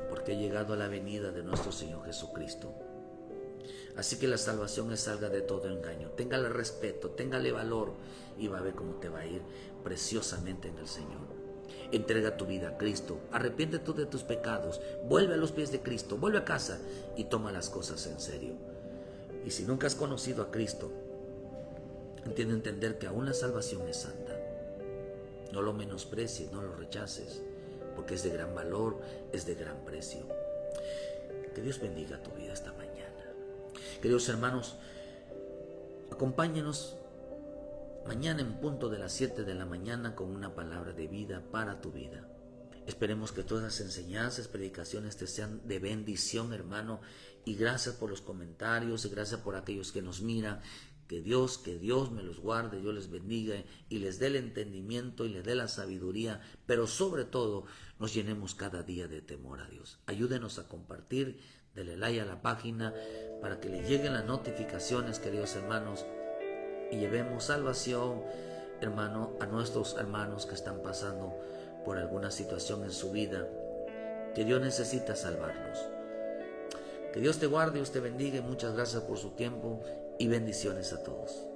Porque ha llegado la venida de nuestro Señor Jesucristo. Así que la salvación es salga de todo engaño. Téngale respeto, téngale valor y va a ver cómo te va a ir preciosamente en el Señor. Entrega tu vida a Cristo, arrepiéntete de tus pecados, vuelve a los pies de Cristo, vuelve a casa y toma las cosas en serio. Y si nunca has conocido a Cristo, entiende entender que aún la salvación es santa. No lo menosprecies, no lo rechaces, porque es de gran valor, es de gran precio. Que Dios bendiga tu vida esta mañana. Queridos hermanos, acompáñenos mañana en punto de las 7 de la mañana con una palabra de vida para tu vida. Esperemos que todas las enseñanzas, predicaciones te sean de bendición, hermano, y gracias por los comentarios y gracias por aquellos que nos miran. Que Dios me los guarde, Dios les bendiga y les dé el entendimiento y les dé la sabiduría, pero sobre todo nos llenemos cada día de temor a Dios. Ayúdenos a compartir, denle like a la página para que le lleguen las notificaciones, queridos hermanos, y llevemos salvación, hermano, a nuestros hermanos que están pasando por alguna situación en su vida, que Dios necesita salvarlos. Que Dios te guarde, Dios te bendiga y muchas gracias por su tiempo y bendiciones a todos.